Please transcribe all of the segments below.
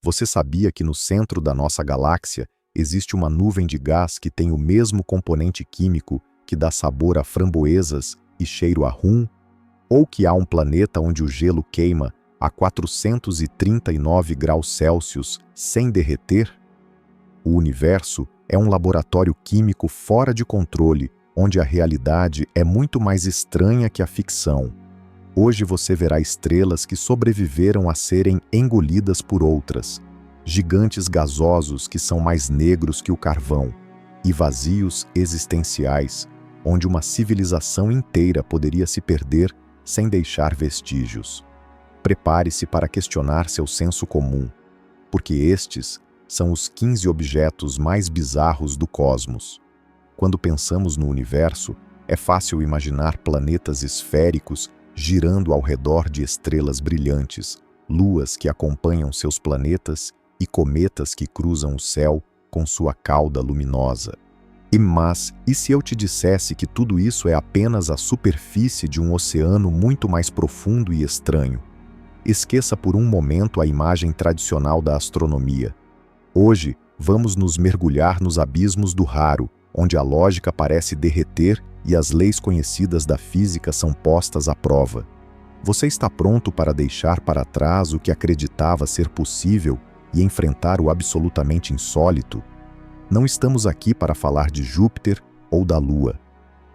Você sabia que no centro da nossa galáxia existe uma nuvem de gás que tem o mesmo componente químico que dá sabor a framboesas e cheiro a rum? Ou que há um planeta onde o gelo queima a 439 graus Celsius sem derreter? O universo é um laboratório químico fora de controle, onde a realidade é muito mais estranha que a ficção. Hoje você verá estrelas que sobreviveram a serem engolidas por outras, gigantes gasosos que são mais negros que o carvão, e vazios existenciais, onde uma civilização inteira poderia se perder sem deixar vestígios. Prepare-se para questionar seu senso comum, porque estes são os 15 objetos mais bizarros do cosmos. Quando pensamos no universo, é fácil imaginar planetas esféricos girando ao redor de estrelas brilhantes, luas que acompanham seus planetas e cometas que cruzam o céu com sua cauda luminosa. E se eu te dissesse que tudo isso é apenas a superfície de um oceano muito mais profundo e estranho? Esqueça por um momento a imagem tradicional da astronomia. Hoje, vamos nos mergulhar nos abismos do raro, onde a lógica parece derreter e as leis conhecidas da física são postas à prova. Você está pronto para deixar para trás o que acreditava ser possível e enfrentar o absolutamente insólito? Não estamos aqui para falar de Júpiter ou da Lua.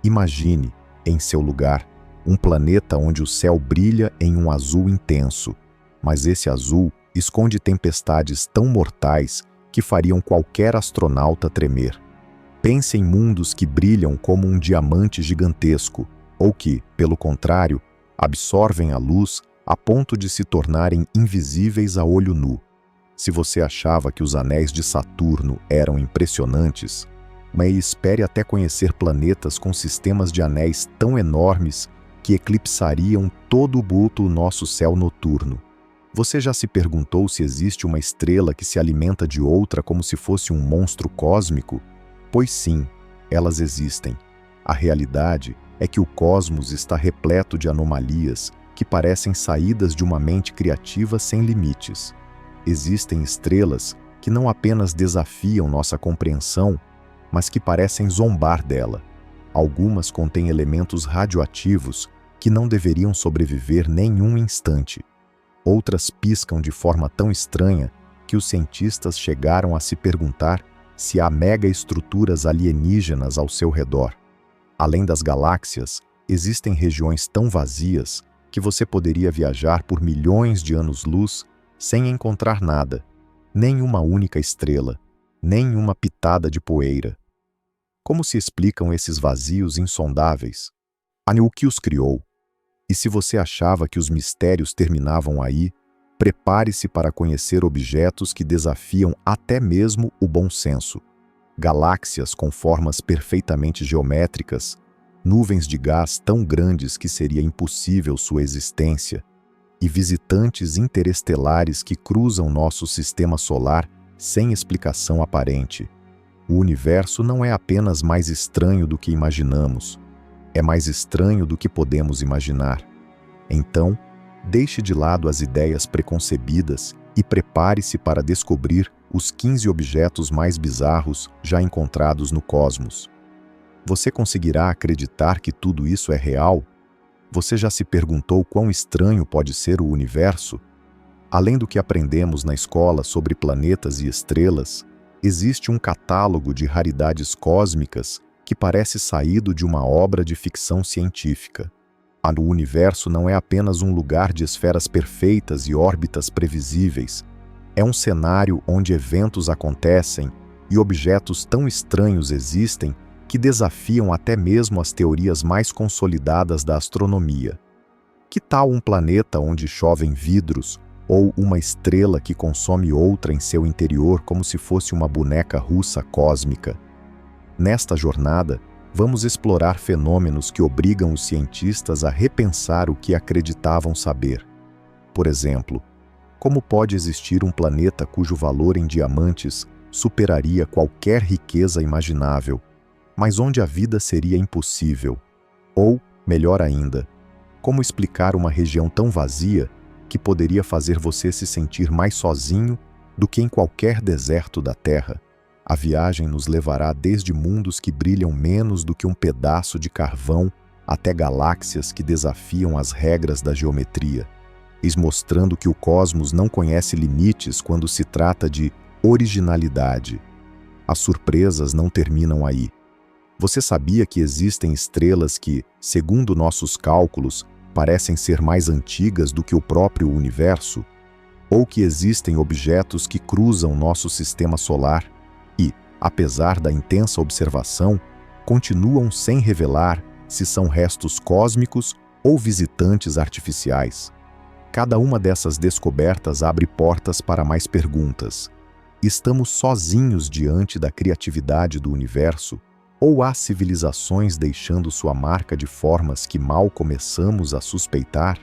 Imagine, em seu lugar, um planeta onde o céu brilha em um azul intenso, mas esse azul esconde tempestades tão mortais que fariam qualquer astronauta tremer. Pense em mundos que brilham como um diamante gigantesco, ou que, pelo contrário, absorvem a luz a ponto de se tornarem invisíveis a olho nu. Se você achava que os anéis de Saturno eram impressionantes, mas espere até conhecer planetas com sistemas de anéis tão enormes que eclipsariam todo o bulto do nosso céu noturno. Você já se perguntou se existe uma estrela que se alimenta de outra como se fosse um monstro cósmico? Pois sim, elas existem. A realidade é que o cosmos está repleto de anomalias que parecem saídas de uma mente criativa sem limites. Existem estrelas que não apenas desafiam nossa compreensão, mas que parecem zombar dela. Algumas contêm elementos radioativos que não deveriam sobreviver nenhum instante. Outras piscam de forma tão estranha que os cientistas chegaram a se perguntar se há megaestruturas alienígenas ao seu redor. Além das galáxias, existem regiões tão vazias que você poderia viajar por milhões de anos-luz sem encontrar nada, nem uma única estrela, nem uma pitada de poeira. Como se explicam esses vazios insondáveis? O que os criou? E se você achava que os mistérios terminavam aí, prepare-se para conhecer objetos que desafiam até mesmo o bom senso. Galáxias com formas perfeitamente geométricas, nuvens de gás tão grandes que seria impossível sua existência, e visitantes interestelares que cruzam nosso sistema solar sem explicação aparente. O universo não é apenas mais estranho do que imaginamos, é mais estranho do que podemos imaginar. Então, deixe de lado as ideias preconcebidas e prepare-se para descobrir os 15 objetos mais bizarros já encontrados no cosmos. Você conseguirá acreditar que tudo isso é real? Você já se perguntou quão estranho pode ser o universo? Além do que aprendemos na escola sobre planetas e estrelas, existe um catálogo de raridades cósmicas que parece saído de uma obra de ficção científica. O universo não é apenas um lugar de esferas perfeitas e órbitas previsíveis. É um cenário onde eventos acontecem e objetos tão estranhos existem que desafiam até mesmo as teorias mais consolidadas da astronomia. Que tal um planeta onde chovem vidros, ou uma estrela que consome outra em seu interior como se fosse uma boneca russa cósmica? Nesta jornada, vamos explorar fenômenos que obrigam os cientistas a repensar o que acreditavam saber. Por exemplo, como pode existir um planeta cujo valor em diamantes superaria qualquer riqueza imaginável, mas onde a vida seria impossível? Ou, melhor ainda, como explicar uma região tão vazia que poderia fazer você se sentir mais sozinho do que em qualquer deserto da Terra. A viagem nos levará desde mundos que brilham menos do que um pedaço de carvão até galáxias que desafiam as regras da geometria, mostrando que o cosmos não conhece limites quando se trata de originalidade. As surpresas não terminam aí. Você sabia que existem estrelas que, segundo nossos cálculos, parecem ser mais antigas do que o próprio universo? Ou que existem objetos que cruzam nosso sistema solar e, apesar da intensa observação, continuam sem revelar se são restos cósmicos ou visitantes artificiais? Cada uma dessas descobertas abre portas para mais perguntas. Estamos sozinhos diante da criatividade do universo? Ou há civilizações deixando sua marca de formas que mal começamos a suspeitar?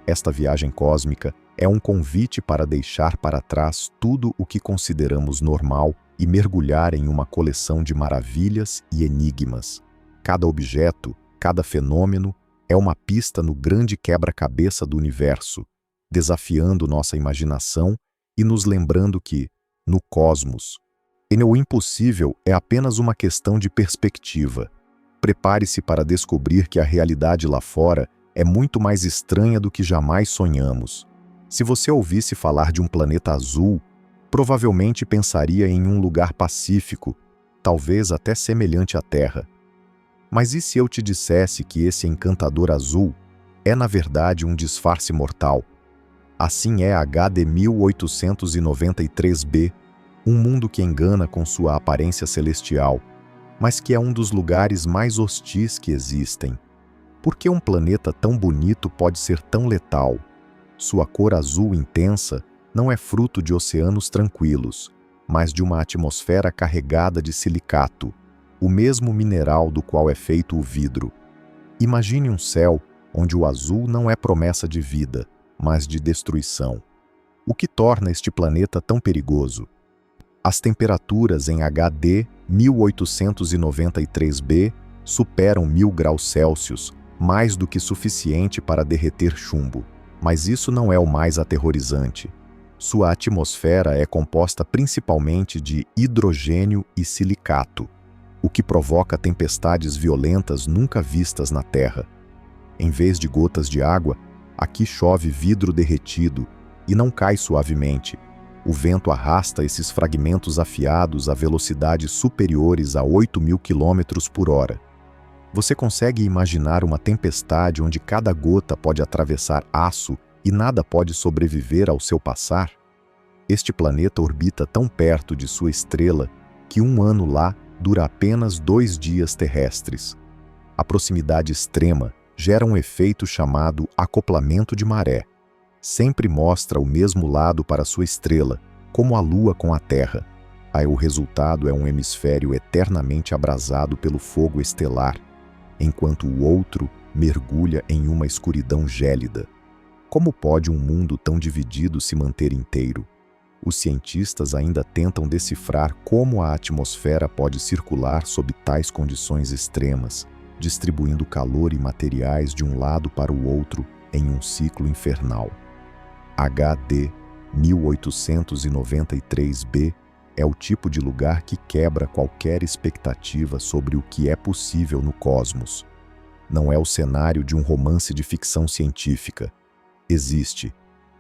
Esta viagem cósmica é um convite para deixar para trás tudo o que consideramos normal e mergulhar em uma coleção de maravilhas e enigmas. Cada objeto, cada fenômeno, é uma pista no grande quebra-cabeça do universo, desafiando nossa imaginação e nos lembrando que, no cosmos, o impossível é apenas uma questão de perspectiva. Prepare-se para descobrir que a realidade lá fora é muito mais estranha do que jamais sonhamos. Se você ouvisse falar de um planeta azul, provavelmente pensaria em um lugar pacífico, talvez até semelhante à Terra. Mas e se eu te dissesse que esse encantador azul é, na verdade, um disfarce mortal? Assim é HD 1893b, um mundo que engana com sua aparência celestial, mas que é um dos lugares mais hostis que existem. Por que um planeta tão bonito pode ser tão letal? Sua cor azul intensa não é fruto de oceanos tranquilos, mas de uma atmosfera carregada de silicato, o mesmo mineral do qual é feito o vidro. Imagine um céu onde o azul não é promessa de vida, mas de destruição. O que torna este planeta tão perigoso? As temperaturas em HD 1893b superam 1000 graus Celsius, mais do que suficiente para derreter chumbo. Mas isso não é o mais aterrorizante. Sua atmosfera é composta principalmente de hidrogênio e silicato, o que provoca tempestades violentas nunca vistas na Terra. Em vez de gotas de água, aqui chove vidro derretido e não cai suavemente. O vento arrasta esses fragmentos afiados a velocidades superiores a 8.000 km/h. Você consegue imaginar uma tempestade onde cada gota pode atravessar aço e nada pode sobreviver ao seu passar? Este planeta orbita tão perto de sua estrela que um ano lá dura apenas 2 dias terrestres. A proximidade extrema gera um efeito chamado acoplamento de maré. Sempre mostra o mesmo lado para sua estrela, como a Lua com a Terra. Aí o resultado é um hemisfério eternamente abrasado pelo fogo estelar, enquanto o outro mergulha em uma escuridão gélida. Como pode um mundo tão dividido se manter inteiro? Os cientistas ainda tentam decifrar como a atmosfera pode circular sob tais condições extremas, distribuindo calor e materiais de um lado para o outro em um ciclo infernal. HD 1893b é o tipo de lugar que quebra qualquer expectativa sobre o que é possível no cosmos. Não é o cenário de um romance de ficção científica. Existe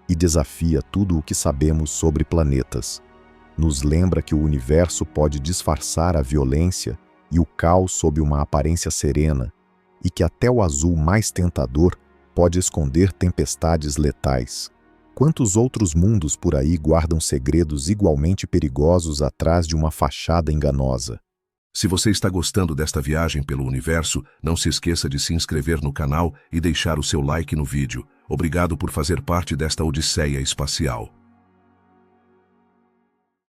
e desafia tudo o que sabemos sobre planetas. Nos lembra que o universo pode disfarçar a violência e o caos sob uma aparência serena, e que até o azul mais tentador pode esconder tempestades letais. Quantos outros mundos por aí guardam segredos igualmente perigosos atrás de uma fachada enganosa? Se você está gostando desta viagem pelo universo, não se esqueça de se inscrever no canal e deixar o seu like no vídeo. Obrigado por fazer parte desta odisseia espacial.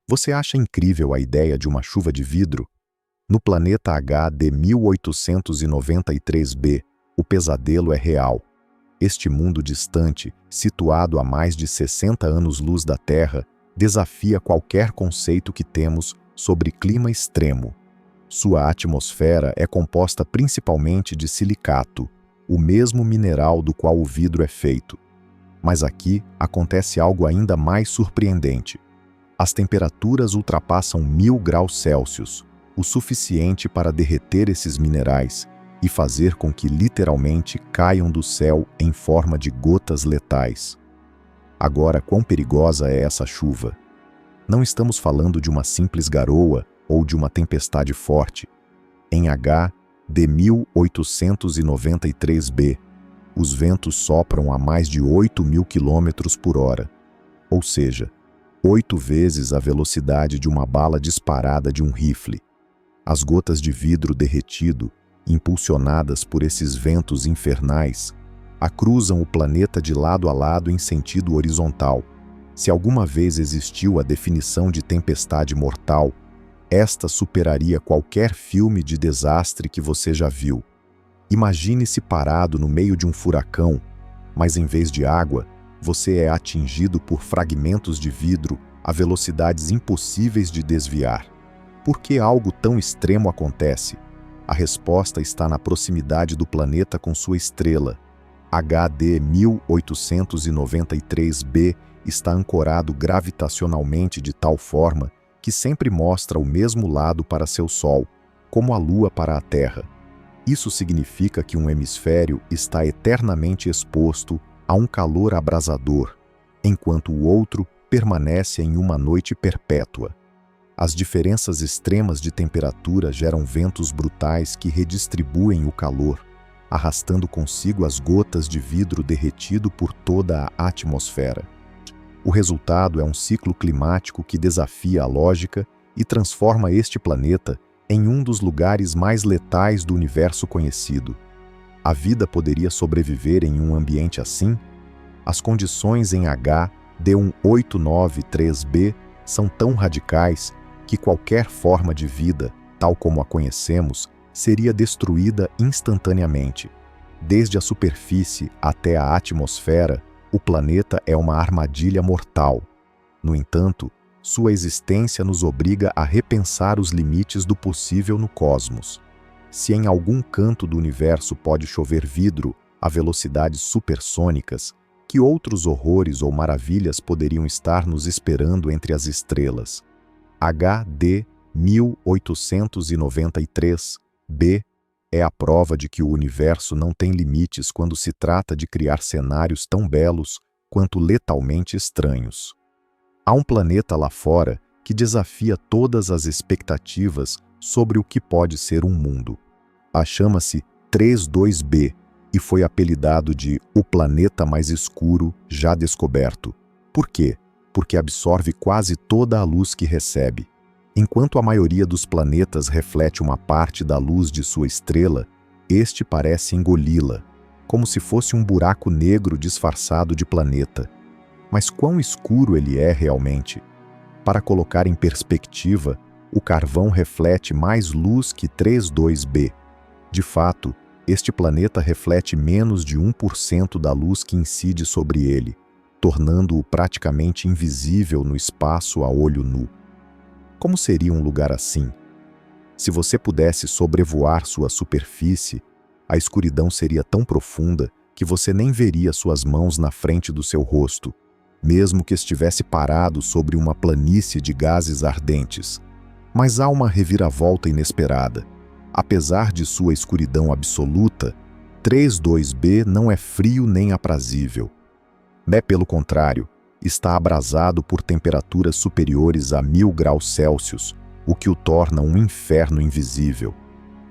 Você acha incrível a ideia de uma chuva de vidro? No planeta HD 1893b, o pesadelo é real. Este mundo distante, situado a mais de 60 anos-luz da Terra, desafia qualquer conceito que temos sobre clima extremo. Sua atmosfera é composta principalmente de silicato, o mesmo mineral do qual o vidro é feito. Mas aqui acontece algo ainda mais surpreendente. As temperaturas ultrapassam 1000 graus Celsius, o suficiente para derreter esses minerais e fazer com que literalmente caiam do céu em forma de gotas letais. Agora, quão perigosa é essa chuva? Não estamos falando de uma simples garoa ou de uma tempestade forte. Em HD 1893b, os ventos sopram a mais de 8.000 km por hora, ou seja, 8 vezes a velocidade de uma bala disparada de um rifle. As gotas de vidro derretido, impulsionadas por esses ventos infernais, cruzam o planeta de lado a lado em sentido horizontal. Se alguma vez existiu a definição de tempestade mortal, esta superaria qualquer filme de desastre que você já viu. Imagine-se parado no meio de um furacão, mas em vez de água, você é atingido por fragmentos de vidro a velocidades impossíveis de desviar. Por que algo tão extremo acontece? A resposta está na proximidade do planeta com sua estrela. HD 1893b está ancorado gravitacionalmente de tal forma que sempre mostra o mesmo lado para seu Sol, como a Lua para a Terra. Isso significa que um hemisfério está eternamente exposto a um calor abrasador, enquanto o outro permanece em uma noite perpétua. As diferenças extremas de temperatura geram ventos brutais que redistribuem o calor, arrastando consigo as gotas de vidro derretido por toda a atmosfera. O resultado é um ciclo climático que desafia a lógica e transforma este planeta em um dos lugares mais letais do universo conhecido. A vida poderia sobreviver em um ambiente assim? As condições em HD 1893b são tão radicais que qualquer forma de vida, tal como a conhecemos, seria destruída instantaneamente. Desde a superfície até a atmosfera, o planeta é uma armadilha mortal. No entanto, sua existência nos obriga a repensar os limites do possível no cosmos. Se em algum canto do universo pode chover vidro a velocidades supersônicas, que outros horrores ou maravilhas poderiam estar nos esperando entre as estrelas? HD 1893b é a prova de que o universo não tem limites quando se trata de criar cenários tão belos quanto letalmente estranhos. Há um planeta lá fora que desafia todas as expectativas sobre o que pode ser um mundo. Chama-se 32b e foi apelidado de o planeta mais escuro já descoberto. Por quê? Porque absorve quase toda a luz que recebe. Enquanto a maioria dos planetas reflete uma parte da luz de sua estrela, este parece engoli-la, como se fosse um buraco negro disfarçado de planeta. Mas quão escuro ele é realmente? Para colocar em perspectiva, o carvão reflete mais luz que 32b. De fato, este planeta reflete menos de 1% da luz que incide sobre ele, tornando-o praticamente invisível no espaço a olho nu. Como seria um lugar assim? Se você pudesse sobrevoar sua superfície, a escuridão seria tão profunda que você nem veria suas mãos na frente do seu rosto, mesmo que estivesse parado sobre uma planície de gases ardentes. Mas há uma reviravolta inesperada. Apesar de sua escuridão absoluta, 32b não é frio nem aprazível. Pelo contrário, está abrasado por temperaturas superiores a 1000 graus Celsius, o que o torna um inferno invisível.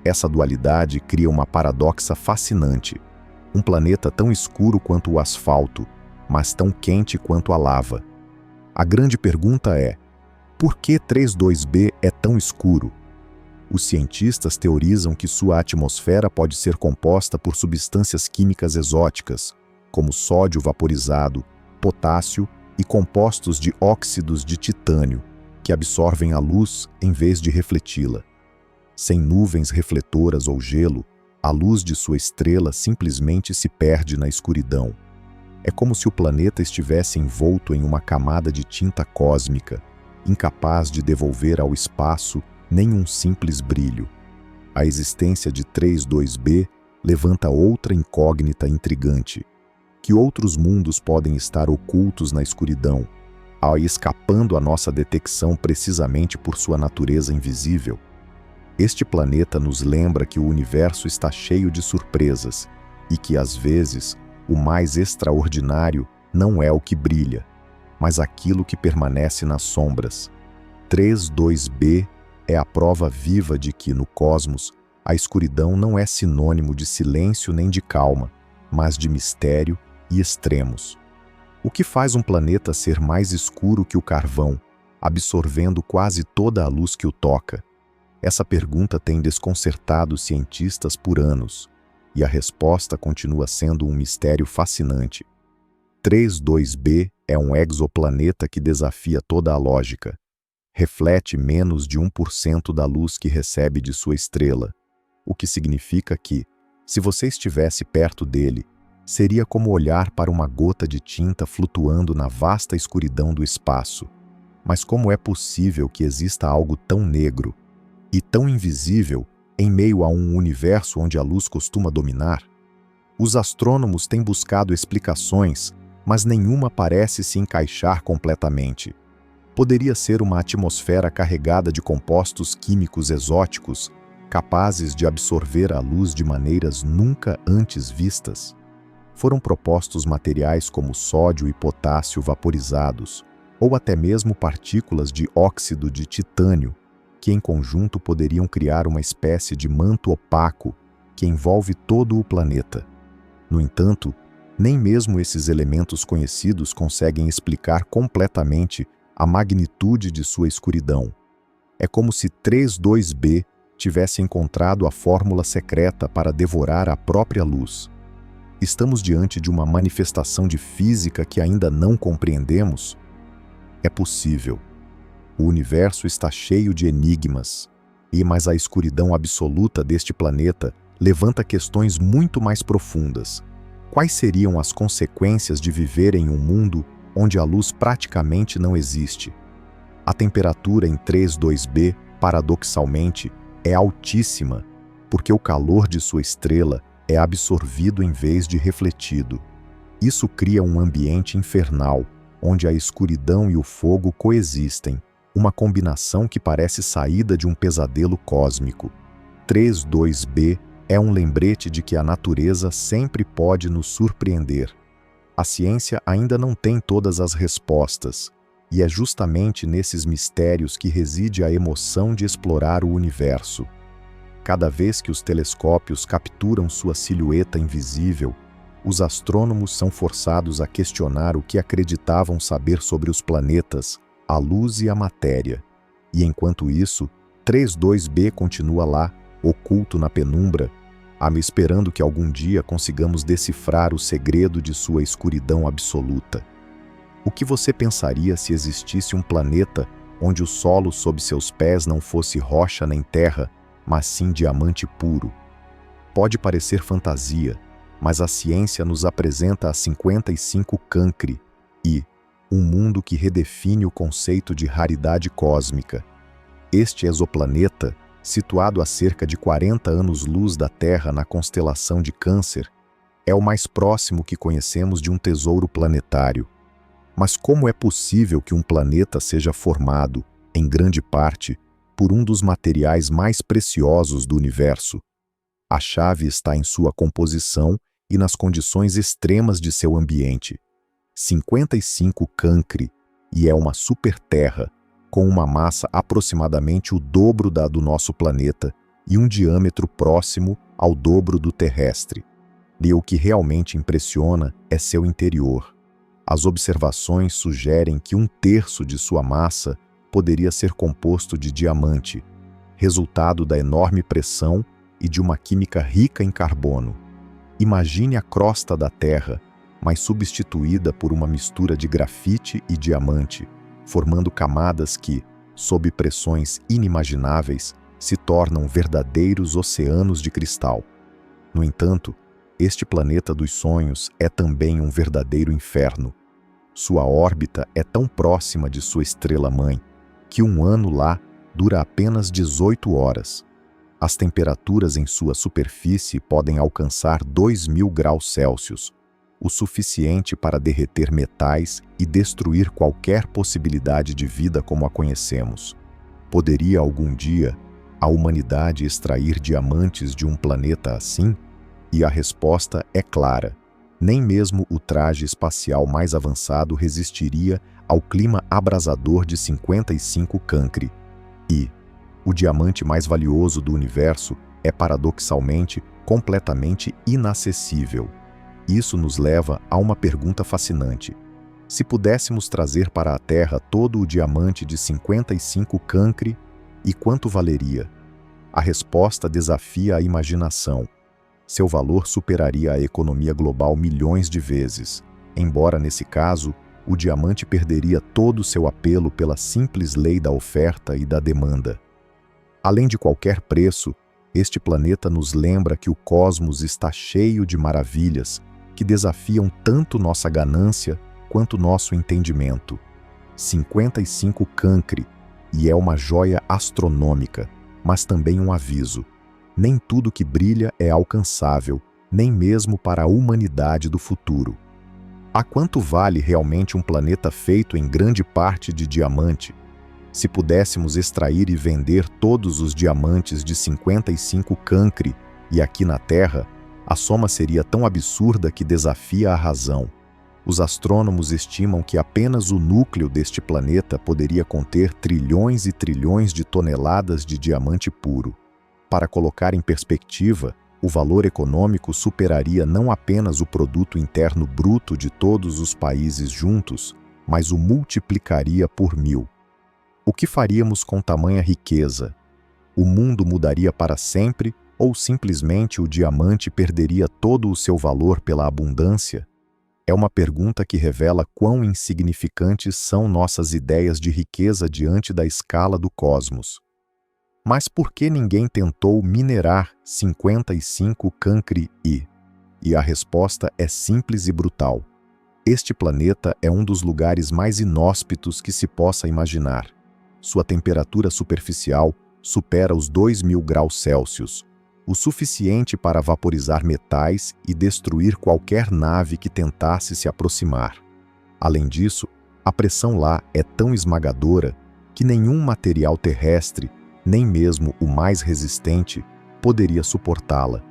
Essa dualidade cria uma paradoxa fascinante. Um planeta tão escuro quanto o asfalto, mas tão quente quanto a lava. A grande pergunta é: por que 32b é tão escuro? Os cientistas teorizam que sua atmosfera pode ser composta por substâncias químicas exóticas, como sódio vaporizado, potássio e compostos de óxidos de titânio, que absorvem a luz em vez de refleti-la. Sem nuvens refletoras ou gelo, a luz de sua estrela simplesmente se perde na escuridão. É como se o planeta estivesse envolto em uma camada de tinta cósmica, incapaz de devolver ao espaço nenhum simples brilho. A existência de 32b levanta outra incógnita intrigante. Que outros mundos podem estar ocultos na escuridão, escapando à nossa detecção precisamente por sua natureza invisível. Este planeta nos lembra que o universo está cheio de surpresas e que, às vezes, o mais extraordinário não é o que brilha, mas aquilo que permanece nas sombras. 32b é a prova viva de que, no cosmos, a escuridão não é sinônimo de silêncio nem de calma, mas de mistério e extremos. O que faz um planeta ser mais escuro que o carvão, absorvendo quase toda a luz que o toca? Essa pergunta tem desconcertado cientistas por anos, e a resposta continua sendo um mistério fascinante. 32b é um exoplaneta que desafia toda a lógica. Reflete menos de 1% da luz que recebe de sua estrela, o que significa que, se você estivesse perto dele, seria como olhar para uma gota de tinta flutuando na vasta escuridão do espaço. Mas como é possível que exista algo tão negro e tão invisível em meio a um universo onde a luz costuma dominar? Os astrônomos têm buscado explicações, mas nenhuma parece se encaixar completamente. Poderia ser uma atmosfera carregada de compostos químicos exóticos, capazes de absorver a luz de maneiras nunca antes vistas. Foram propostos materiais como sódio e potássio vaporizados, ou até mesmo partículas de óxido de titânio, que em conjunto poderiam criar uma espécie de manto opaco que envolve todo o planeta. No entanto, nem mesmo esses elementos conhecidos conseguem explicar completamente a magnitude de sua escuridão. É como se 32b tivesse encontrado a fórmula secreta para devorar a própria luz. Estamos diante de uma manifestação de física que ainda não compreendemos? É possível. O universo está cheio de enigmas, mas a escuridão absoluta deste planeta levanta questões muito mais profundas. Quais seriam as consequências de viver em um mundo onde a luz praticamente não existe? A temperatura em 32b, paradoxalmente, é altíssima, porque o calor de sua estrela é absorvido em vez de refletido. Isso cria um ambiente infernal, onde a escuridão e o fogo coexistem, uma combinação que parece saída de um pesadelo cósmico. 32b é um lembrete de que a natureza sempre pode nos surpreender. A ciência ainda não tem todas as respostas, e é justamente nesses mistérios que reside a emoção de explorar o universo. Cada vez que os telescópios capturam sua silhueta invisível, os astrônomos são forçados a questionar o que acreditavam saber sobre os planetas, a luz e a matéria. E enquanto isso, 32b continua lá, oculto na penumbra, esperando que algum dia consigamos decifrar o segredo de sua escuridão absoluta. O que você pensaria se existisse um planeta onde o solo sob seus pés não fosse rocha nem terra, mas sim diamante puro? Pode parecer fantasia, mas a ciência nos apresenta a 55 Cancri e um mundo que redefine o conceito de raridade cósmica. Este exoplaneta, situado a cerca de 40 anos-luz da Terra na constelação de Câncer, é o mais próximo que conhecemos de um tesouro planetário. Mas como é possível que um planeta seja formado, em grande parte, por um dos materiais mais preciosos do universo? A chave está em sua composição e nas condições extremas de seu ambiente. 55 Cancri, e é uma superterra, com uma massa aproximadamente o dobro da do nosso planeta e um diâmetro próximo ao dobro do terrestre. E o que realmente impressiona é seu interior. As observações sugerem que 1/3 de sua massa poderia ser composto de diamante, resultado da enorme pressão e de uma química rica em carbono. Imagine a crosta da Terra, mas substituída por uma mistura de grafite e diamante, formando camadas que, sob pressões inimagináveis, se tornam verdadeiros oceanos de cristal. No entanto, este planeta dos sonhos é também um verdadeiro inferno. Sua órbita é tão próxima de sua estrela-mãe que um ano lá dura apenas 18 horas. As temperaturas em sua superfície podem alcançar 2000 graus Celsius, o suficiente para derreter metais e destruir qualquer possibilidade de vida como a conhecemos. Poderia algum dia a humanidade extrair diamantes de um planeta assim? E a resposta é clara. Nem mesmo o traje espacial mais avançado resistiria ao clima abrasador de 55 Cancri. E o diamante mais valioso do universo é, paradoxalmente, completamente inacessível. Isso nos leva a uma pergunta fascinante. Se pudéssemos trazer para a Terra todo o diamante de 55 Cancri, e quanto valeria? A resposta desafia a imaginação. Seu valor superaria a economia global milhões de vezes, embora, nesse caso, o diamante perderia todo o seu apelo pela simples lei da oferta e da demanda. Além de qualquer preço, este planeta nos lembra que o cosmos está cheio de maravilhas que desafiam tanto nossa ganância quanto nosso entendimento. 55 Cancri, e é uma joia astronômica, mas também um aviso. Nem tudo que brilha é alcançável, nem mesmo para a humanidade do futuro. A quanto vale realmente um planeta feito em grande parte de diamante? Se pudéssemos extrair e vender todos os diamantes de 55 Cancri, e aqui na Terra, a soma seria tão absurda que desafia a razão. Os astrônomos estimam que apenas o núcleo deste planeta poderia conter trilhões e trilhões de toneladas de diamante puro. Para colocar em perspectiva, o valor econômico superaria não apenas o produto interno bruto de todos os países juntos, mas o multiplicaria por 1000. O que faríamos com tamanha riqueza? O mundo mudaria para sempre ou simplesmente o diamante perderia todo o seu valor pela abundância? É uma pergunta que revela quão insignificantes são nossas ideias de riqueza diante da escala do cosmos. Mas por que ninguém tentou minerar 55 Cancri I? E a resposta é simples e brutal. Este planeta é um dos lugares mais inóspitos que se possa imaginar. Sua temperatura superficial supera os 2000 graus Celsius, o suficiente para vaporizar metais e destruir qualquer nave que tentasse se aproximar. Além disso, a pressão lá é tão esmagadora que nenhum material terrestre, nem mesmo o mais resistente, poderia suportá-la.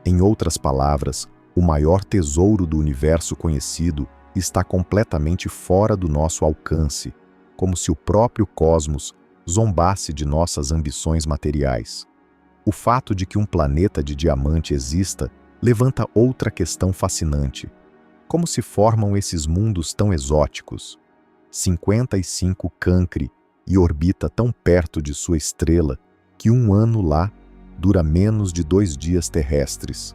Em outras palavras, o maior tesouro do universo conhecido está completamente fora do nosso alcance, como se o próprio cosmos zombasse de nossas ambições materiais. O fato de que um planeta de diamante exista levanta outra questão fascinante. Como se formam esses mundos tão exóticos? 55 Cancri e orbita tão perto de sua estrela que um ano lá dura menos de 2 dias terrestres.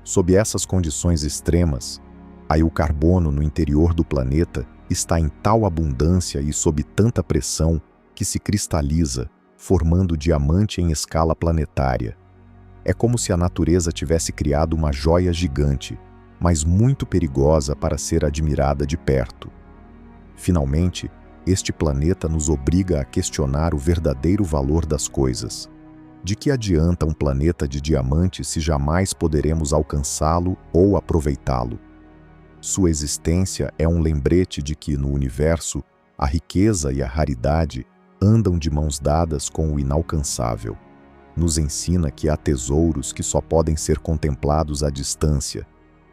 Sob essas condições extremas, aí o carbono no interior do planeta está em tal abundância e sob tanta pressão que se cristaliza, formando diamante em escala planetária. É como se a natureza tivesse criado uma joia gigante, mas muito perigosa para ser admirada de perto. Finalmente, este planeta nos obriga a questionar o verdadeiro valor das coisas. De que adianta um planeta de diamante se jamais poderemos alcançá-lo ou aproveitá-lo? Sua existência é um lembrete de que, no universo, a riqueza e a raridade andam de mãos dadas com o inalcançável. Nos ensina que há tesouros que só podem ser contemplados à distância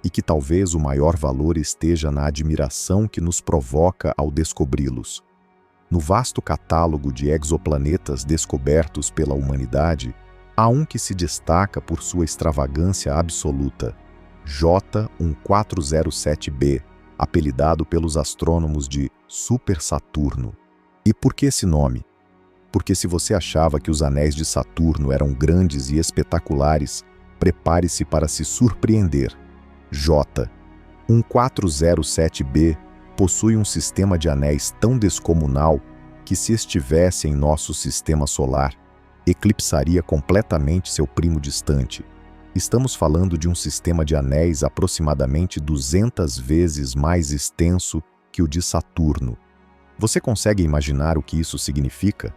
e que talvez o maior valor esteja na admiração que nos provoca ao descobri-los. No vasto catálogo de exoplanetas descobertos pela humanidade, há um que se destaca por sua extravagância absoluta, J1407b, apelidado pelos astrônomos de Super Saturno. E por que esse nome? Porque se você achava que os anéis de Saturno eram grandes e espetaculares, prepare-se para se surpreender. J1407b possui um sistema de anéis tão descomunal que, se estivesse em nosso sistema solar, eclipsaria completamente seu primo distante. Estamos falando de um sistema de anéis aproximadamente 200 vezes mais extenso que o de Saturno. Você consegue imaginar o que isso significa?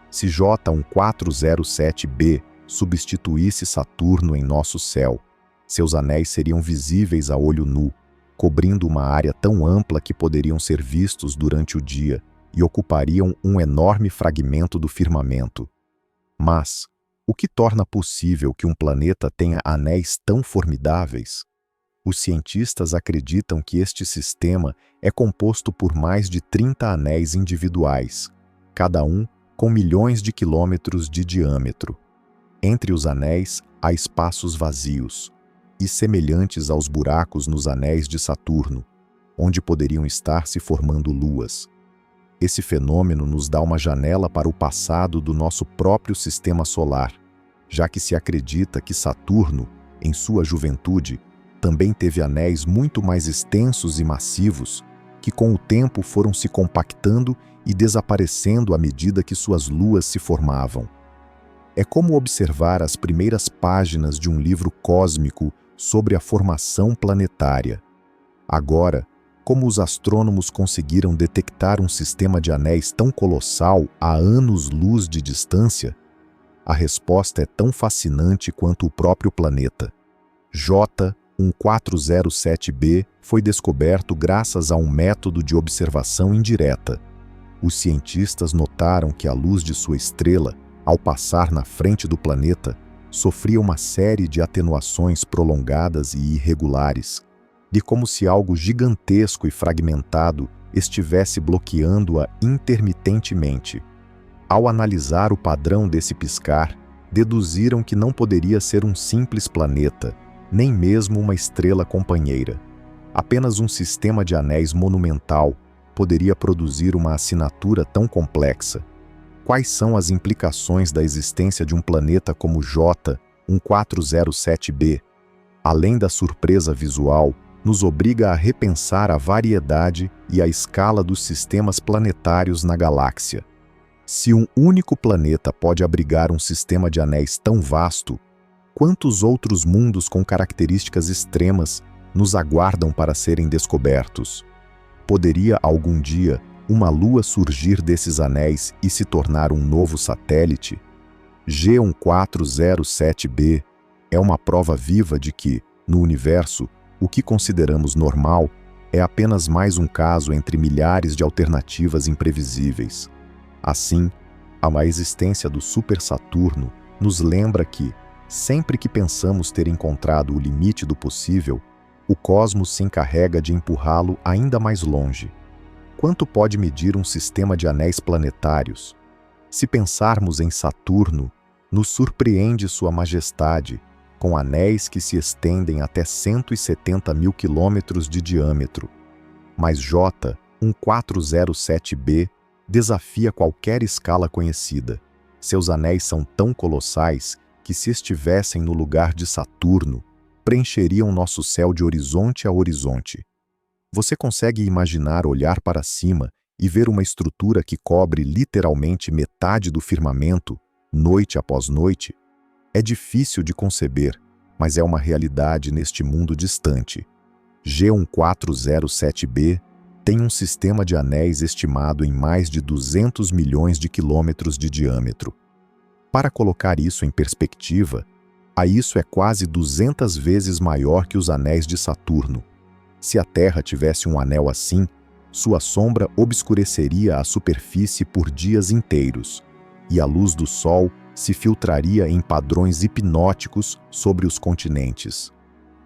Se J1407b substituísse Saturno em nosso céu, seus anéis seriam visíveis a olho nu, cobrindo uma área tão ampla que poderiam ser vistos durante o dia e ocupariam um enorme fragmento do firmamento. Mas o que torna possível que um planeta tenha anéis tão formidáveis? Os cientistas acreditam que este sistema é composto por mais de 30 anéis individuais, cada um com milhões de quilômetros de diâmetro. Entre os anéis há espaços vazios, e semelhantes aos buracos nos anéis de Saturno, onde poderiam estar se formando luas. Esse fenômeno nos dá uma janela para o passado do nosso próprio sistema solar, já que se acredita que Saturno, em sua juventude, também teve anéis muito mais extensos e massivos, que com o tempo foram se compactando e desaparecendo à medida que suas luas se formavam. É como observar as primeiras páginas de um livro cósmico sobre a formação planetária. Agora, como os astrônomos conseguiram detectar um sistema de anéis tão colossal a anos-luz de distância? A resposta é tão fascinante quanto o próprio planeta. J1407b foi descoberto graças a um método de observação indireta. Os cientistas notaram que a luz de sua estrela, ao passar na frente do planeta, sofria uma série de atenuações prolongadas e irregulares, de como se algo gigantesco e fragmentado estivesse bloqueando-a intermitentemente. Ao analisar o padrão desse piscar, deduziram que não poderia ser um simples planeta, nem mesmo uma estrela companheira. Apenas um sistema de anéis monumental poderia produzir uma assinatura tão complexa. Quais são as implicações da existência de um planeta como J1407b? Além da surpresa visual, nos obriga a repensar a variedade e a escala dos sistemas planetários na galáxia. Se um único planeta pode abrigar um sistema de anéis tão vasto, quantos outros mundos com características extremas nos aguardam para serem descobertos? Poderia algum dia uma lua surgir desses anéis e se tornar um novo satélite? G1407b é uma prova viva de que, no universo, o que consideramos normal é apenas mais um caso entre milhares de alternativas imprevisíveis. Assim, a existência do Super Saturno nos lembra que, sempre que pensamos ter encontrado o limite do possível, o cosmos se encarrega de empurrá-lo ainda mais longe. Quanto pode medir um sistema de anéis planetários? Se pensarmos em Saturno, nos surpreende sua majestade, com anéis que se estendem até 170 mil quilômetros de diâmetro. Mas J1407b desafia qualquer escala conhecida. Seus anéis são tão colossais que, se estivessem no lugar de Saturno, preencheriam nosso céu de horizonte a horizonte. Você consegue imaginar olhar para cima e ver uma estrutura que cobre literalmente metade do firmamento, noite após noite? É difícil de conceber, mas é uma realidade neste mundo distante. G1407b tem um sistema de anéis estimado em mais de 200 milhões de quilômetros de diâmetro. Para colocar isso em perspectiva, isso é quase 200 vezes maior que os anéis de Saturno. Se a Terra tivesse um anel assim, sua sombra obscureceria a superfície por dias inteiros, e a luz do Sol se filtraria em padrões hipnóticos sobre os continentes.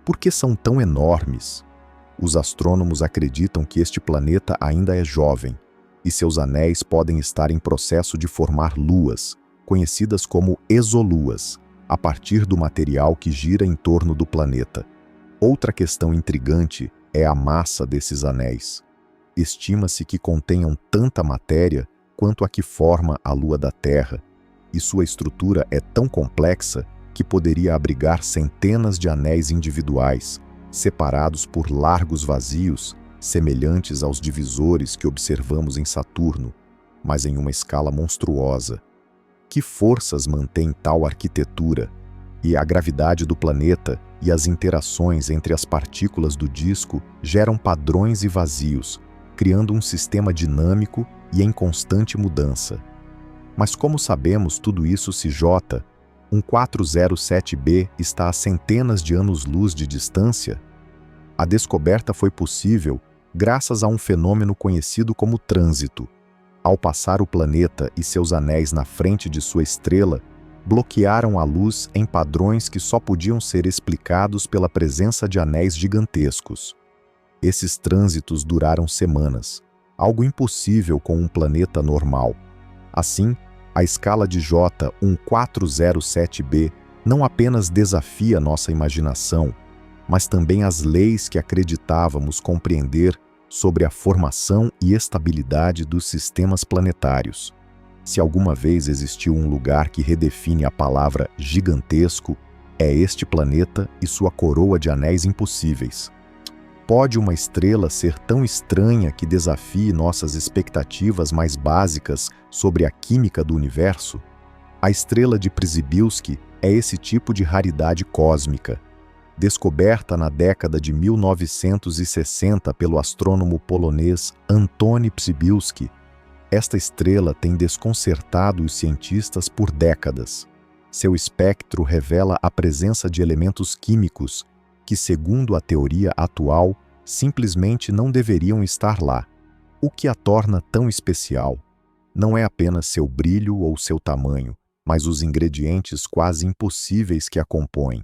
Por que são tão enormes? Os astrônomos acreditam que este planeta ainda é jovem, e seus anéis podem estar em processo de formar luas, conhecidas como exoluas, a partir do material que gira em torno do planeta. Outra questão intrigante é a massa desses anéis. Estima-se que contenham tanta matéria quanto a que forma a Lua da Terra, e sua estrutura é tão complexa que poderia abrigar centenas de anéis individuais, separados por largos vazios, semelhantes aos divisores que observamos em Saturno, mas em uma escala monstruosa. Que forças mantêm tal arquitetura? E a gravidade do planeta e as interações entre as partículas do disco geram padrões e vazios, criando um sistema dinâmico e em constante mudança. Mas como sabemos tudo isso se J1407b está a centenas de anos-luz de distância? A descoberta foi possível graças a um fenômeno conhecido como trânsito. Ao passar o planeta e seus anéis na frente de sua estrela, bloquearam a luz em padrões que só podiam ser explicados pela presença de anéis gigantescos. Esses trânsitos duraram semanas, algo impossível com um planeta normal. Assim, a escala de J 1407b não apenas desafia nossa imaginação, mas também as leis que acreditávamos compreender sobre a formação e estabilidade dos sistemas planetários. Se alguma vez existiu um lugar que redefine a palavra gigantesco, é este planeta e sua coroa de anéis impossíveis. Pode uma estrela ser tão estranha que desafie nossas expectativas mais básicas sobre a química do universo? A estrela de Przybylski é esse tipo de raridade cósmica. Descoberta na década de 1960 pelo astrônomo polonês Antoni Przybylski, esta estrela tem desconcertado os cientistas por décadas. Seu espectro revela a presença de elementos químicos que, segundo a teoria atual, simplesmente não deveriam estar lá. O que a torna tão especial não é apenas seu brilho ou seu tamanho, mas os ingredientes quase impossíveis que a compõem.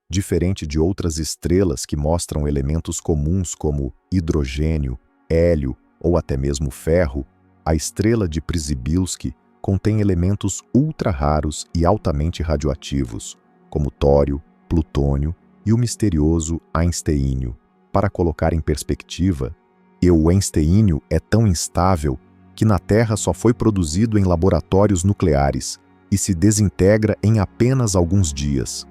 Diferente de outras estrelas que mostram elementos comuns como hidrogênio, hélio ou até mesmo ferro, a estrela de Przybylski contém elementos ultra-raros e altamente radioativos, como tório, plutônio e o misterioso einsteínio. Para colocar em perspectiva, o einsteínio é tão instável que na Terra só foi produzido em laboratórios nucleares e se desintegra em apenas alguns dias.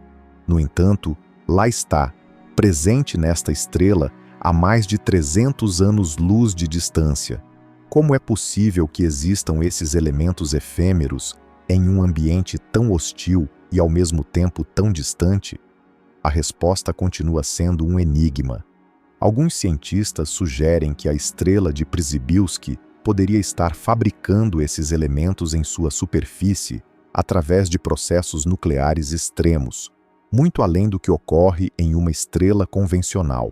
No entanto, lá está, presente nesta estrela a mais de 300 anos-luz de distância. Como é possível que existam esses elementos efêmeros em um ambiente tão hostil e ao mesmo tempo tão distante? A resposta continua sendo um enigma. Alguns cientistas sugerem que a estrela de Przybylski poderia estar fabricando esses elementos em sua superfície através de processos nucleares extremos, muito além do que ocorre em uma estrela convencional.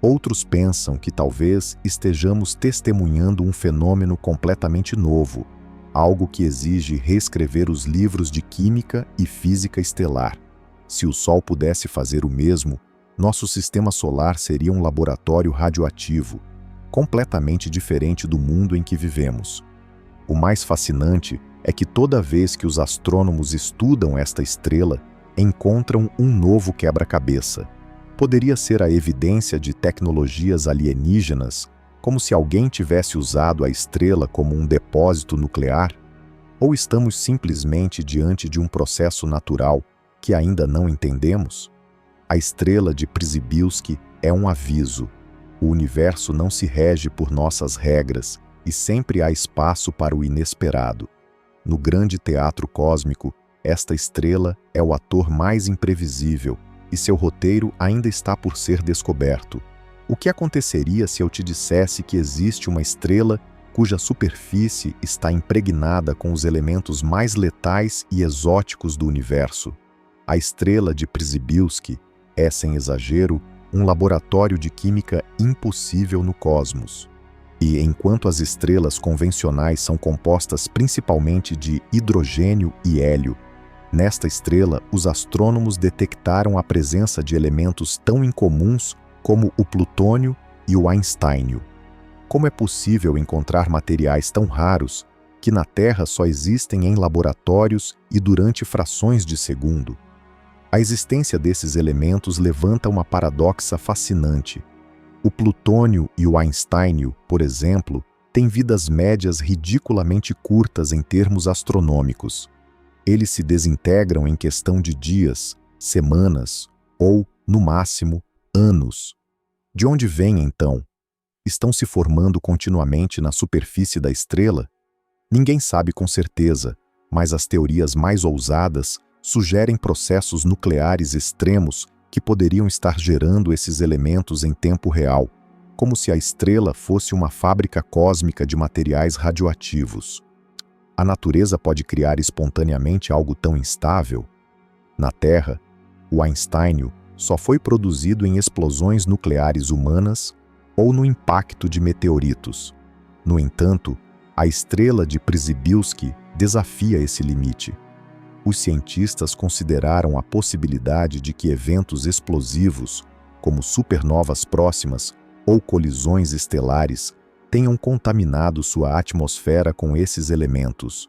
Outros pensam que talvez estejamos testemunhando um fenômeno completamente novo, algo que exige reescrever os livros de química e física estelar. Se o Sol pudesse fazer o mesmo, nosso sistema solar seria um laboratório radioativo, completamente diferente do mundo em que vivemos. O mais fascinante é que toda vez que os astrônomos estudam esta estrela, encontram um novo quebra-cabeça. Poderia ser a evidência de tecnologias alienígenas, como se alguém tivesse usado a estrela como um depósito nuclear? Ou estamos simplesmente diante de um processo natural que ainda não entendemos? A estrela de Przybylski é um aviso. O universo não se rege por nossas regras e sempre há espaço para o inesperado. No grande teatro cósmico, esta estrela é o ator mais imprevisível e seu roteiro ainda está por ser descoberto. O que aconteceria se eu te dissesse que existe uma estrela cuja superfície está impregnada com os elementos mais letais e exóticos do universo? A estrela de Przybylski é, sem exagero, um laboratório de química impossível no cosmos. E enquanto as estrelas convencionais são compostas principalmente de hidrogênio e hélio, nesta estrela os astrônomos detectaram a presença de elementos tão incomuns como o plutônio e o einsteínio. Como é possível encontrar materiais tão raros que na Terra só existem em laboratórios e durante frações de segundo? A existência desses elementos levanta uma paradoxa fascinante. O plutônio e o einsteínio, por exemplo, têm vidas médias ridiculamente curtas em termos astronômicos. Eles se desintegram em questão de dias, semanas ou, no máximo, anos. De onde vêm, então? Estão se formando continuamente na superfície da estrela? Ninguém sabe com certeza, mas as teorias mais ousadas sugerem processos nucleares extremos que poderiam estar gerando esses elementos em tempo real, como se a estrela fosse uma fábrica cósmica de materiais radioativos. A natureza pode criar espontaneamente algo tão instável? Na Terra, o einsteínio só foi produzido em explosões nucleares humanas ou no impacto de meteoritos. No entanto, a estrela de Przybylski desafia esse limite. Os cientistas consideraram a possibilidade de que eventos explosivos, como supernovas próximas ou colisões estelares, tenham contaminado sua atmosfera com esses elementos.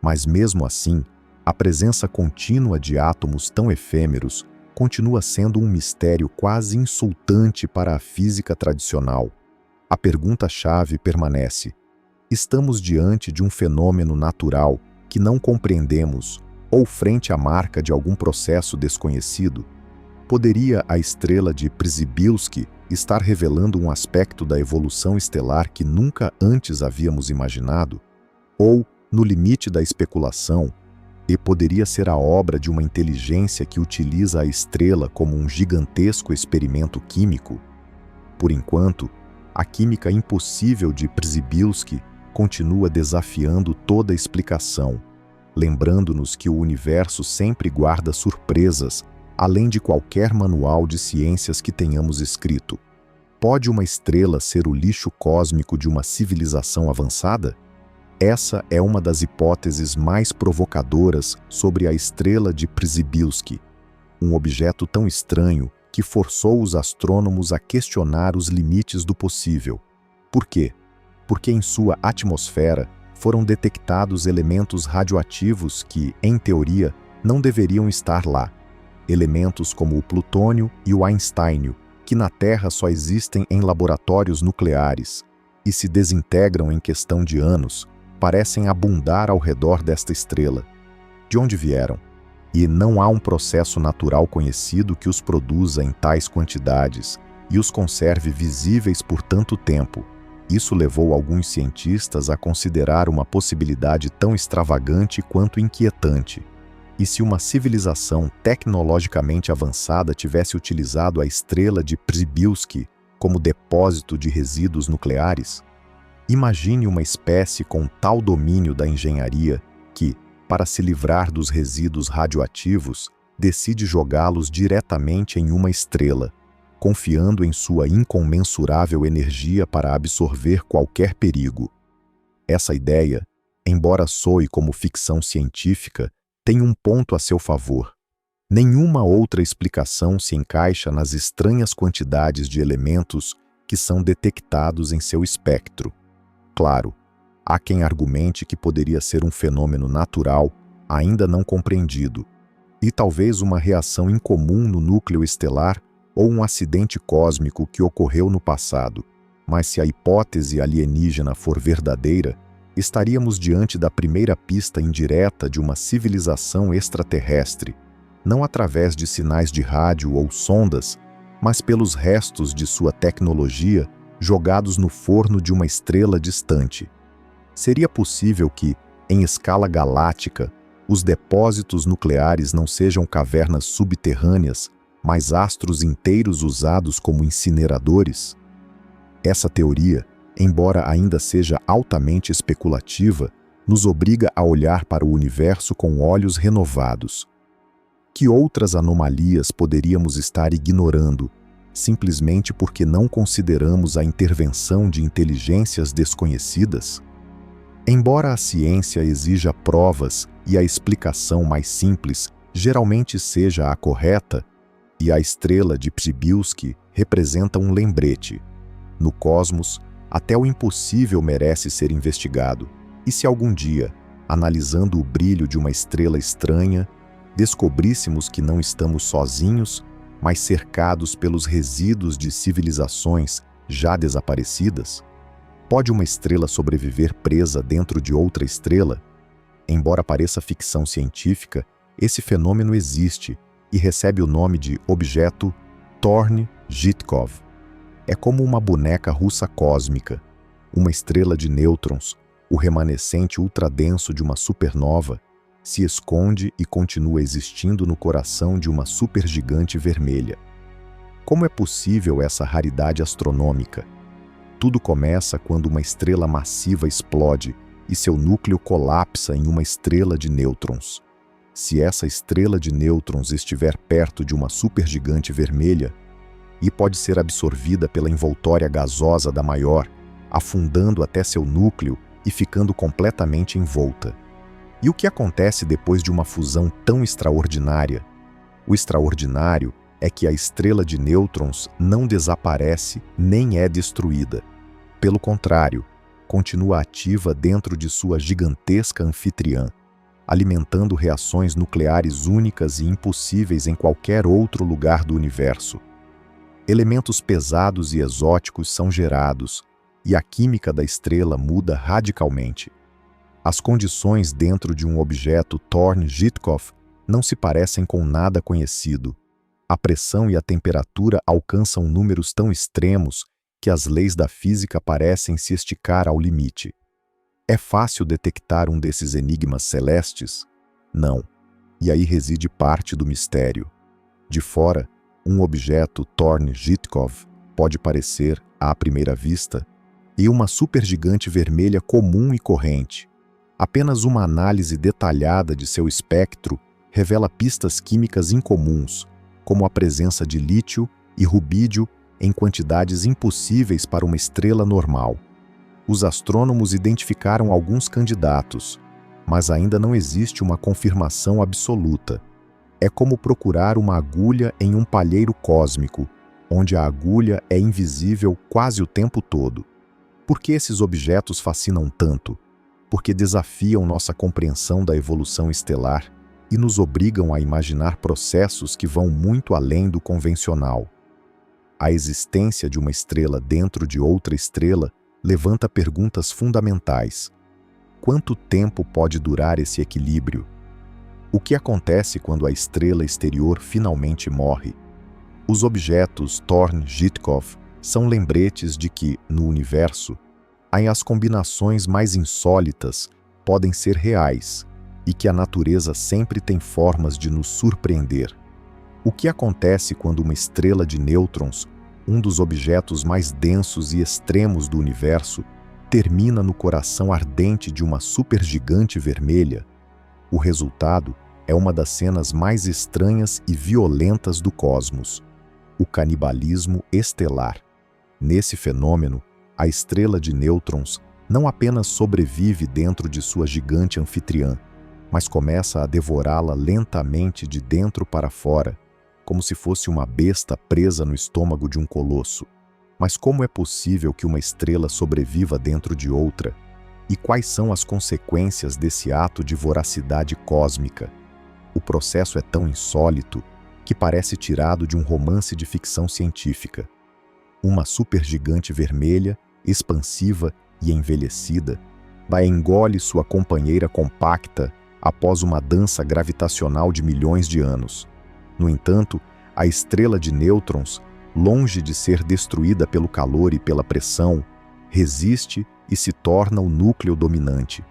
Mas mesmo assim, a presença contínua de átomos tão efêmeros continua sendo um mistério quase insultante para a física tradicional. A pergunta-chave permanece: estamos diante de um fenômeno natural que não compreendemos ou frente à marca de algum processo desconhecido? Poderia a estrela de Przybylski estar revelando um aspecto da evolução estelar que nunca antes havíamos imaginado? Ou, no limite da especulação, poderia ser a obra de uma inteligência que utiliza a estrela como um gigantesco experimento químico? Por enquanto, a química impossível de Przybylski continua desafiando toda explicação, lembrando-nos que o universo sempre guarda surpresas, além de qualquer manual de ciências que tenhamos escrito. Pode uma estrela ser o lixo cósmico de uma civilização avançada? Essa é uma das hipóteses mais provocadoras sobre a estrela de Przybylski, um objeto tão estranho que forçou os astrônomos a questionar os limites do possível. Por quê? Porque em sua atmosfera foram detectados elementos radioativos que, em teoria, não deveriam estar lá. Elementos como o plutônio e o einsteinio, que na Terra só existem em laboratórios nucleares e se desintegram em questão de anos, parecem abundar ao redor desta estrela. De onde vieram? E não há um processo natural conhecido que os produza em tais quantidades e os conserve visíveis por tanto tempo. Isso levou alguns cientistas a considerar uma possibilidade tão extravagante quanto inquietante. E se uma civilização tecnologicamente avançada tivesse utilizado a estrela de Przybylski como depósito de resíduos nucleares? Imagine uma espécie com tal domínio da engenharia que, para se livrar dos resíduos radioativos, decide jogá-los diretamente em uma estrela, confiando em sua incomensurável energia para absorver qualquer perigo. Essa ideia, embora soe como ficção científica, tem um ponto a seu favor. Nenhuma outra explicação se encaixa nas estranhas quantidades de elementos que são detectados em seu espectro. Claro, há quem argumente que poderia ser um fenômeno natural ainda não compreendido, e talvez uma reação incomum no núcleo estelar ou um acidente cósmico que ocorreu no passado. Mas se a hipótese alienígena for verdadeira, estaríamos diante da primeira pista indireta de uma civilização extraterrestre, não através de sinais de rádio ou sondas, mas pelos restos de sua tecnologia jogados no forno de uma estrela distante. Seria possível que, em escala galáctica, os depósitos nucleares não sejam cavernas subterrâneas, mas astros inteiros usados como incineradores? Essa teoria, embora ainda seja altamente especulativa, nos obriga a olhar para o universo com olhos renovados. Que outras anomalias poderíamos estar ignorando, simplesmente porque não consideramos a intervenção de inteligências desconhecidas? Embora a ciência exija provas e a explicação mais simples geralmente seja a correta, e a estrela de Przybylski representa um lembrete. No cosmos, até o impossível merece ser investigado, e se algum dia, analisando o brilho de uma estrela estranha, descobríssemos que não estamos sozinhos, mas cercados pelos resíduos de civilizações já desaparecidas? Pode uma estrela sobreviver presa dentro de outra estrela? Embora pareça ficção científica, esse fenômeno existe e recebe o nome de objeto Thorne-Jitkov. É como uma boneca russa cósmica, uma estrela de nêutrons, o remanescente ultradenso de uma supernova, se esconde e continua existindo no coração de uma supergigante vermelha. Como é possível essa raridade astronômica? Tudo começa quando uma estrela massiva explode e seu núcleo colapsa em uma estrela de nêutrons. Se essa estrela de nêutrons estiver perto de uma supergigante vermelha, e pode ser absorvida pela envoltória gasosa da maior, afundando até seu núcleo e ficando completamente envolta. E o que acontece depois de uma fusão tão extraordinária? O extraordinário é que a estrela de nêutrons não desaparece nem é destruída. Pelo contrário, continua ativa dentro de sua gigantesca anfitriã, alimentando reações nucleares únicas e impossíveis em qualquer outro lugar do universo. Elementos pesados e exóticos são gerados, e a química da estrela muda radicalmente. As condições dentro de um objeto Thorne-Gytkopf não se parecem com nada conhecido. A pressão e a temperatura alcançam números tão extremos que as leis da física parecem se esticar ao limite. É fácil detectar um desses enigmas celestes? Não. E aí reside parte do mistério. De fora, um objeto Thorne-Gytkopf pode parecer, à primeira vista, e uma supergigante vermelha comum e corrente. Apenas uma análise detalhada de seu espectro revela pistas químicas incomuns, como a presença de lítio e rubídio em quantidades impossíveis para uma estrela normal. Os astrônomos identificaram alguns candidatos, mas ainda não existe uma confirmação absoluta. É como procurar uma agulha em um palheiro cósmico, onde a agulha é invisível quase o tempo todo. Por que esses objetos fascinam tanto? Porque desafiam nossa compreensão da evolução estelar e nos obrigam a imaginar processos que vão muito além do convencional. A existência de uma estrela dentro de outra estrela levanta perguntas fundamentais. Quanto tempo pode durar esse equilíbrio? O que acontece quando a estrela exterior finalmente morre? Os objetos Thorne-Gytkopf são lembretes de que, no universo, as combinações mais insólitas podem ser reais e que a natureza sempre tem formas de nos surpreender. O que acontece quando uma estrela de nêutrons, um dos objetos mais densos e extremos do universo, termina no coração ardente de uma supergigante vermelha? O resultado é uma das cenas mais estranhas e violentas do cosmos: o canibalismo estelar. Nesse fenômeno, a estrela de nêutrons não apenas sobrevive dentro de sua gigante anfitriã, mas começa a devorá-la lentamente de dentro para fora, como se fosse uma besta presa no estômago de um colosso. Mas como é possível que uma estrela sobreviva dentro de outra? E quais são as consequências desse ato de voracidade cósmica? O processo é tão insólito que parece tirado de um romance de ficção científica. Uma supergigante vermelha, expansiva e envelhecida, engole sua companheira compacta após uma dança gravitacional de milhões de anos. No entanto, a estrela de nêutrons, longe de ser destruída pelo calor e pela pressão, resiste e se torna o núcleo dominante.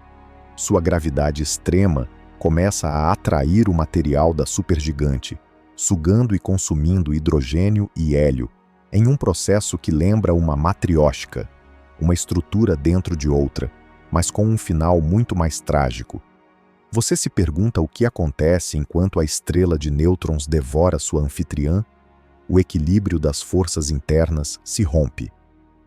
Sua gravidade extrema começa a atrair o material da supergigante, sugando e consumindo hidrogênio e hélio, em um processo que lembra uma matrióshka, uma estrutura dentro de outra, mas com um final muito mais trágico. Você se pergunta o que acontece enquanto a estrela de nêutrons devora sua anfitriã? O equilíbrio das forças internas se rompe.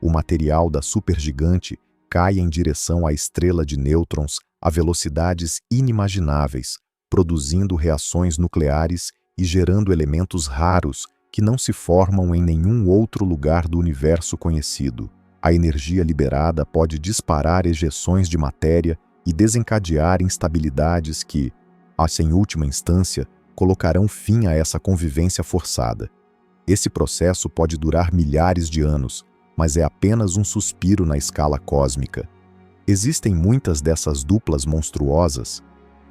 O material da supergigante cai em direção à estrela de nêutrons a velocidades inimagináveis, produzindo reações nucleares e gerando elementos raros que não se formam em nenhum outro lugar do universo conhecido. A energia liberada pode disparar ejeções de matéria e desencadear instabilidades que, em última instância, colocarão fim a essa convivência forçada. Esse processo pode durar milhares de anos, mas é apenas um suspiro na escala cósmica. Existem muitas dessas duplas monstruosas.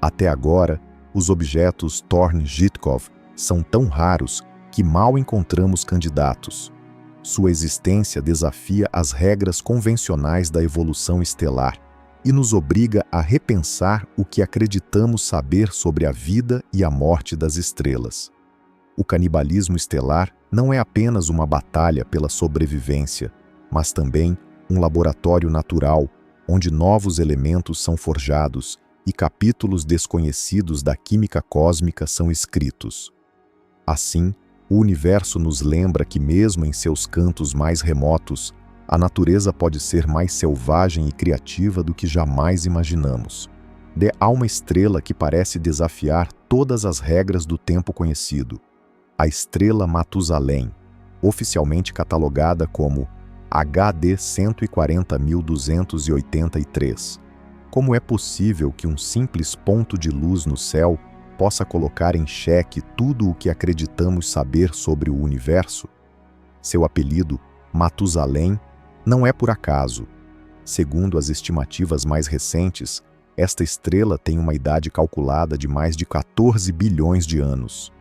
Até agora, os objetos Thorne-Gytkopf são tão raros que mal encontramos candidatos. Sua existência desafia as regras convencionais da evolução estelar e nos obriga a repensar o que acreditamos saber sobre a vida e a morte das estrelas. O canibalismo estelar não é apenas uma batalha pela sobrevivência, mas também um laboratório natural onde novos elementos são forjados e capítulos desconhecidos da química cósmica são escritos. Assim, o universo nos lembra que mesmo em seus cantos mais remotos, a natureza pode ser mais selvagem e criativa do que jamais imaginamos. Há uma estrela que parece desafiar todas as regras do tempo conhecido. A estrela Matusalém, oficialmente catalogada como HD 140.283. Como é possível que um simples ponto de luz no céu possa colocar em xeque tudo o que acreditamos saber sobre o universo? Seu apelido, Matusalém, não é por acaso. Segundo as estimativas mais recentes, esta estrela tem uma idade calculada de mais de 14 bilhões de anos.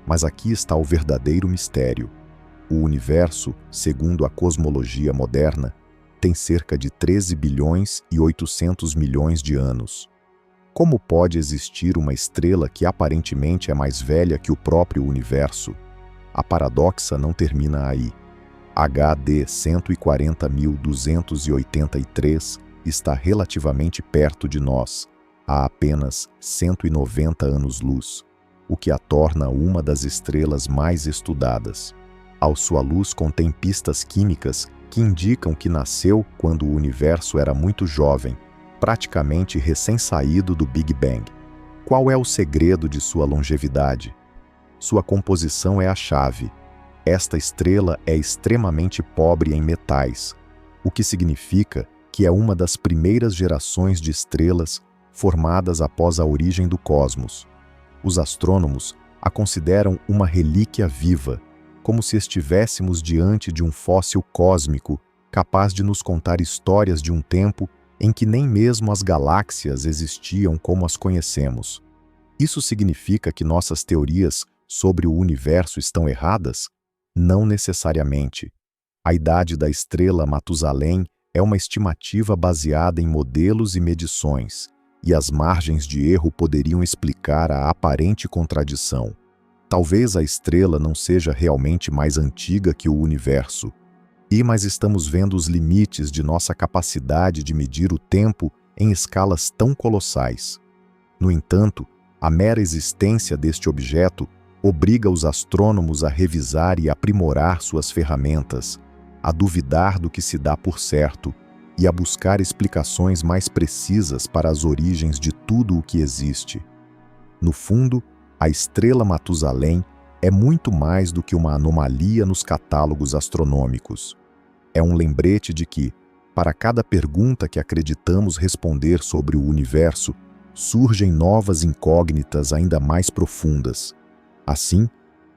Mas aqui está o verdadeiro mistério. O universo, segundo a cosmologia moderna, tem cerca de 13 bilhões e 800 milhões de anos. Como pode existir uma estrela que aparentemente é mais velha que o próprio universo? A paradoxa não termina aí. HD 140.283 está relativamente perto de nós, a apenas 190 anos-luz, o que a torna uma das estrelas mais estudadas. Sua luz contém pistas químicas que indicam que nasceu quando o universo era muito jovem, praticamente recém-saído do Big Bang. Qual é o segredo de sua longevidade? Sua composição é a chave. Esta estrela é extremamente pobre em metais, o que significa que é uma das primeiras gerações de estrelas formadas após a origem do cosmos. Os astrônomos a consideram uma relíquia viva, como se estivéssemos diante de um fóssil cósmico capaz de nos contar histórias de um tempo em que nem mesmo as galáxias existiam como as conhecemos. Isso significa que nossas teorias sobre o universo estão erradas? Não necessariamente. A idade da estrela Matusalém é uma estimativa baseada em modelos e medições, e as margens de erro poderiam explicar a aparente contradição. Talvez a estrela não seja realmente mais antiga que o universo, mas estamos vendo os limites de nossa capacidade de medir o tempo em escalas tão colossais. No entanto, a mera existência deste objeto obriga os astrônomos a revisar e aprimorar suas ferramentas, a duvidar do que se dá por certo e a buscar explicações mais precisas para as origens de tudo o que existe. No fundo, a estrela Matusalém é muito mais do que uma anomalia nos catálogos astronômicos. É um lembrete de que, para cada pergunta que acreditamos responder sobre o universo, surgem novas incógnitas ainda mais profundas. Assim,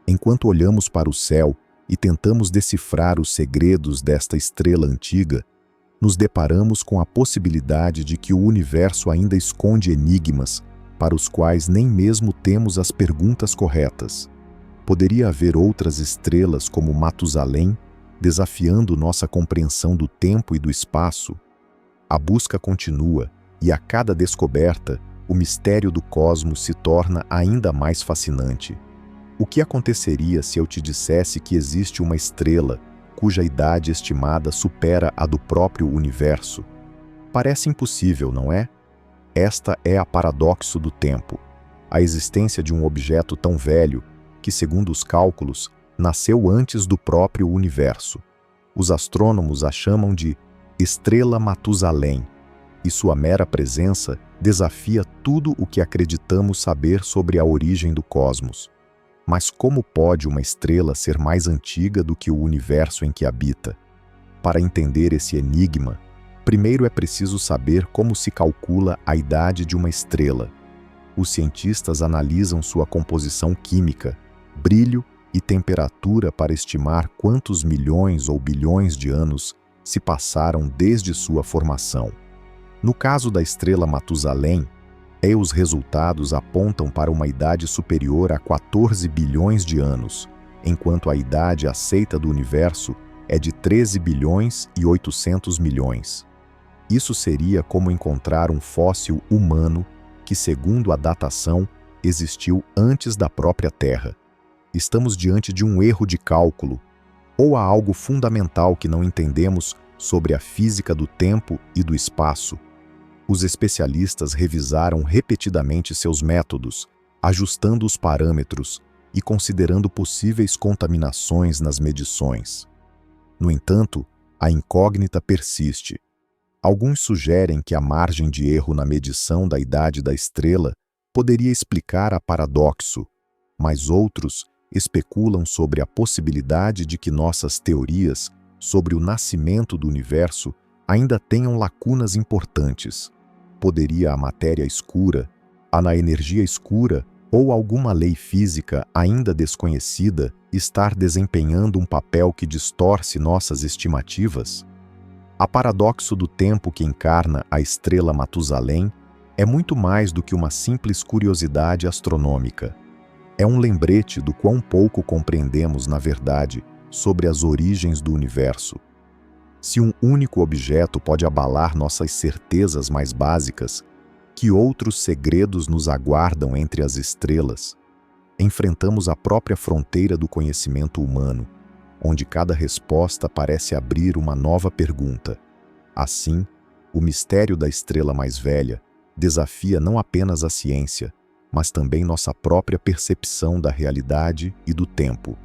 enquanto olhamos para o céu e tentamos decifrar os segredos desta estrela antiga, nos deparamos com a possibilidade de que o universo ainda esconde enigmas para os quais nem mesmo temos as perguntas corretas. Poderia haver outras estrelas como Matusalém, desafiando nossa compreensão do tempo e do espaço? A busca continua, e a cada descoberta, o mistério do cosmos se torna ainda mais fascinante. O que aconteceria se eu te dissesse que existe uma estrela cuja idade estimada supera a do próprio universo? Parece impossível, não é? Esta é a paradoxo do tempo, a existência de um objeto tão velho que, segundo os cálculos, nasceu antes do próprio universo. Os astrônomos a chamam de estrela Matusalém, e sua mera presença desafia tudo o que acreditamos saber sobre a origem do cosmos. Mas como pode uma estrela ser mais antiga do que o universo em que habita? Para entender esse enigma, primeiro é preciso saber como se calcula a idade de uma estrela. Os cientistas analisam sua composição química, brilho e temperatura para estimar quantos milhões ou bilhões de anos se passaram desde sua formação. No caso da estrela Matusalém, os resultados apontam para uma idade superior a 14 bilhões de anos, enquanto a idade aceita do universo é de 13 bilhões e 800 milhões. Isso seria como encontrar um fóssil humano que, segundo a datação, existiu antes da própria Terra. Estamos diante de um erro de cálculo, ou há algo fundamental que não entendemos sobre a física do tempo e do espaço. Os especialistas revisaram repetidamente seus métodos, ajustando os parâmetros e considerando possíveis contaminações nas medições. No entanto, a incógnita persiste. Alguns sugerem que a margem de erro na medição da idade da estrela poderia explicar a paradoxo, mas outros especulam sobre a possibilidade de que nossas teorias sobre o nascimento do universo ainda tenham lacunas importantes. Poderia a matéria escura, a energia escura ou alguma lei física ainda desconhecida estar desempenhando um papel que distorce nossas estimativas? A paradoxo do tempo que encarna a estrela Matusalém é muito mais do que uma simples curiosidade astronômica. É um lembrete do quão pouco compreendemos, na verdade, sobre as origens do universo. Se um único objeto pode abalar nossas certezas mais básicas, que outros segredos nos aguardam entre as estrelas? Enfrentamos a própria fronteira do conhecimento humano, onde cada resposta parece abrir uma nova pergunta. Assim, o mistério da estrela mais velha desafia não apenas a ciência, mas também nossa própria percepção da realidade e do tempo.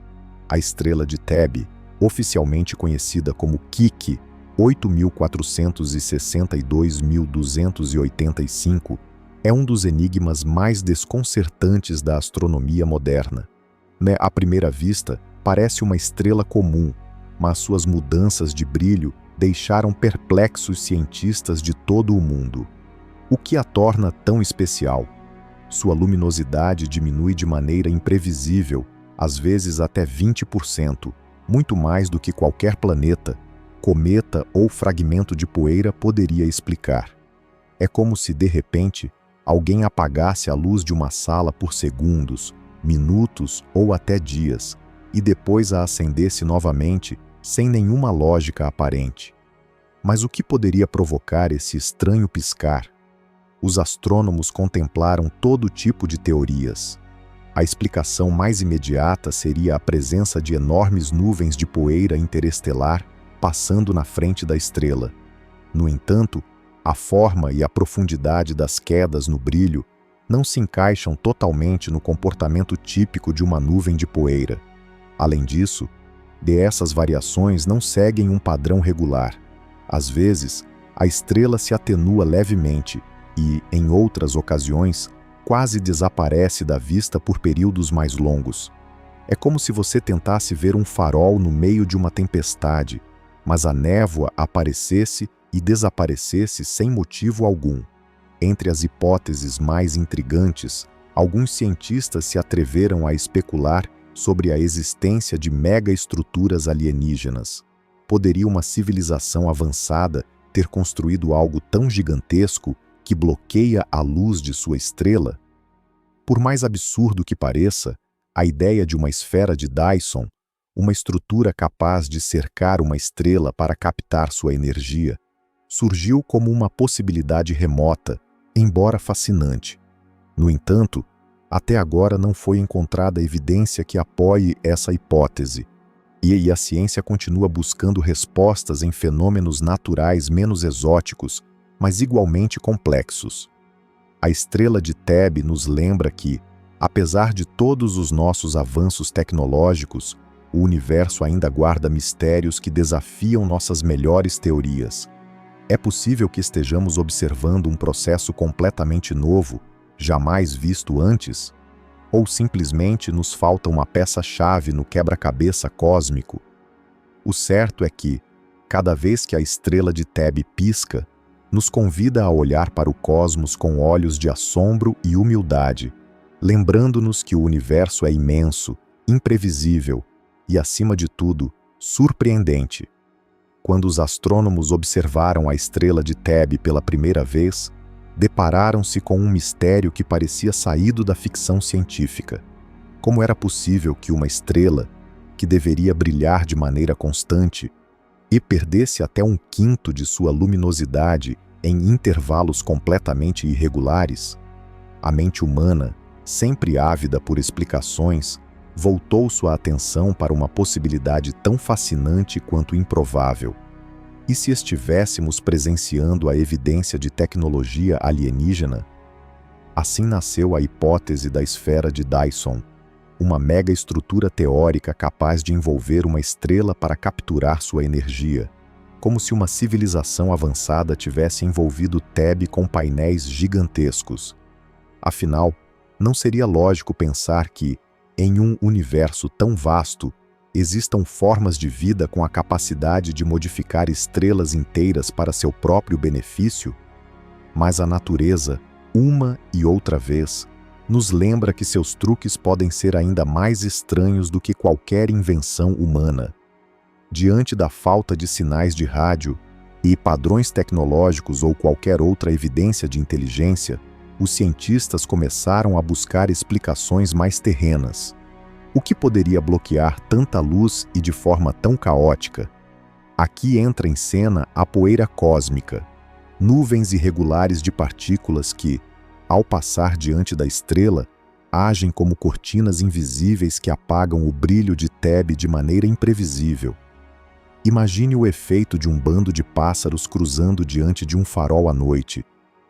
A estrela de Thebe, oficialmente conhecida como Kiki 8462.285, é um dos enigmas mais desconcertantes da astronomia moderna. À primeira vista, parece uma estrela comum, mas suas mudanças de brilho deixaram perplexos cientistas de todo o mundo. O que a torna tão especial? Sua luminosidade diminui de maneira imprevisível, às vezes até 20%, muito mais do que qualquer planeta, cometa ou fragmento de poeira poderia explicar. É como se, de repente, alguém apagasse a luz de uma sala por segundos, minutos ou até dias, e depois a acendesse novamente, sem nenhuma lógica aparente. Mas o que poderia provocar esse estranho piscar? Os astrônomos contemplaram todo tipo de teorias. A explicação mais imediata seria a presença de enormes nuvens de poeira interestelar passando na frente da estrela. No entanto, a forma e a profundidade das quedas no brilho não se encaixam totalmente no comportamento típico de uma nuvem de poeira. Além disso, essas variações não seguem um padrão regular. Às vezes, a estrela se atenua levemente e, em outras ocasiões, quase desaparece da vista por períodos mais longos. É como se você tentasse ver um farol no meio de uma tempestade, mas a névoa aparecesse e desaparecesse sem motivo algum. Entre as hipóteses mais intrigantes, alguns cientistas se atreveram a especular sobre a existência de megaestruturas alienígenas. Poderia uma civilização avançada ter construído algo tão gigantesco que bloqueia a luz de sua estrela? Por mais absurdo que pareça, a ideia de uma esfera de Dyson, uma estrutura capaz de cercar uma estrela para captar sua energia, surgiu como uma possibilidade remota, embora fascinante. No entanto, até agora não foi encontrada evidência que apoie essa hipótese, e a ciência continua buscando respostas em fenômenos naturais menos exóticos, mas igualmente complexos. A estrela de Thebe nos lembra que, apesar de todos os nossos avanços tecnológicos, o universo ainda guarda mistérios que desafiam nossas melhores teorias. É possível que estejamos observando um processo completamente novo, jamais visto antes? Ou simplesmente nos falta uma peça-chave no quebra-cabeça cósmico? O certo é que, cada vez que a estrela de Thebe pisca, nos convida a olhar para o cosmos com olhos de assombro e humildade, lembrando-nos que o universo é imenso, imprevisível e, acima de tudo, surpreendente. Quando os astrônomos observaram a estrela de Thebe pela primeira vez, depararam-se com um mistério que parecia saído da ficção científica. Como era possível que uma estrela, que deveria brilhar de maneira constante, e perdesse até 1/5 de sua luminosidade em intervalos completamente irregulares? A mente humana, sempre ávida por explicações, voltou sua atenção para uma possibilidade tão fascinante quanto improvável. E se estivéssemos presenciando a evidência de tecnologia alienígena? Assim nasceu a hipótese da esfera de Dyson, uma megaestrutura teórica capaz de envolver uma estrela para capturar sua energia, como se uma civilização avançada tivesse envolvido Thebe com painéis gigantescos. Afinal, não seria lógico pensar que, em um universo tão vasto, existam formas de vida com a capacidade de modificar estrelas inteiras para seu próprio benefício? Mas a natureza, uma e outra vez, nos lembra que seus truques podem ser ainda mais estranhos do que qualquer invenção humana. Diante da falta de sinais de rádio e padrões tecnológicos ou qualquer outra evidência de inteligência, os cientistas começaram a buscar explicações mais terrenas. O que poderia bloquear tanta luz e de forma tão caótica? Aqui entra em cena a poeira cósmica, nuvens irregulares de partículas que, ao passar diante da estrela, agem como cortinas invisíveis que apagam o brilho de Thebe de maneira imprevisível. Imagine o efeito de um bando de pássaros cruzando diante de um farol à noite,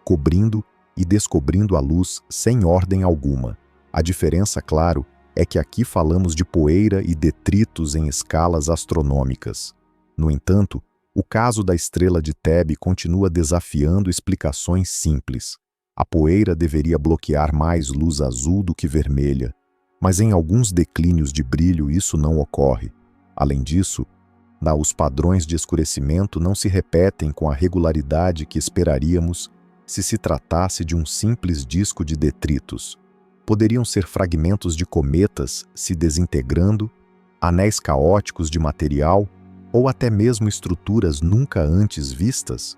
cobrindo e descobrindo a luz sem ordem alguma. A diferença, claro, é que aqui falamos de poeira e detritos em escalas astronômicas. No entanto, o caso da estrela de Thebe continua desafiando explicações simples. A poeira deveria bloquear mais luz azul do que vermelha, mas em alguns declínios de brilho isso não ocorre. Além disso, os padrões de escurecimento não se repetem com a regularidade que esperaríamos se tratasse de um simples disco de detritos. Poderiam ser fragmentos de cometas se desintegrando, anéis caóticos de material ou até mesmo estruturas nunca antes vistas?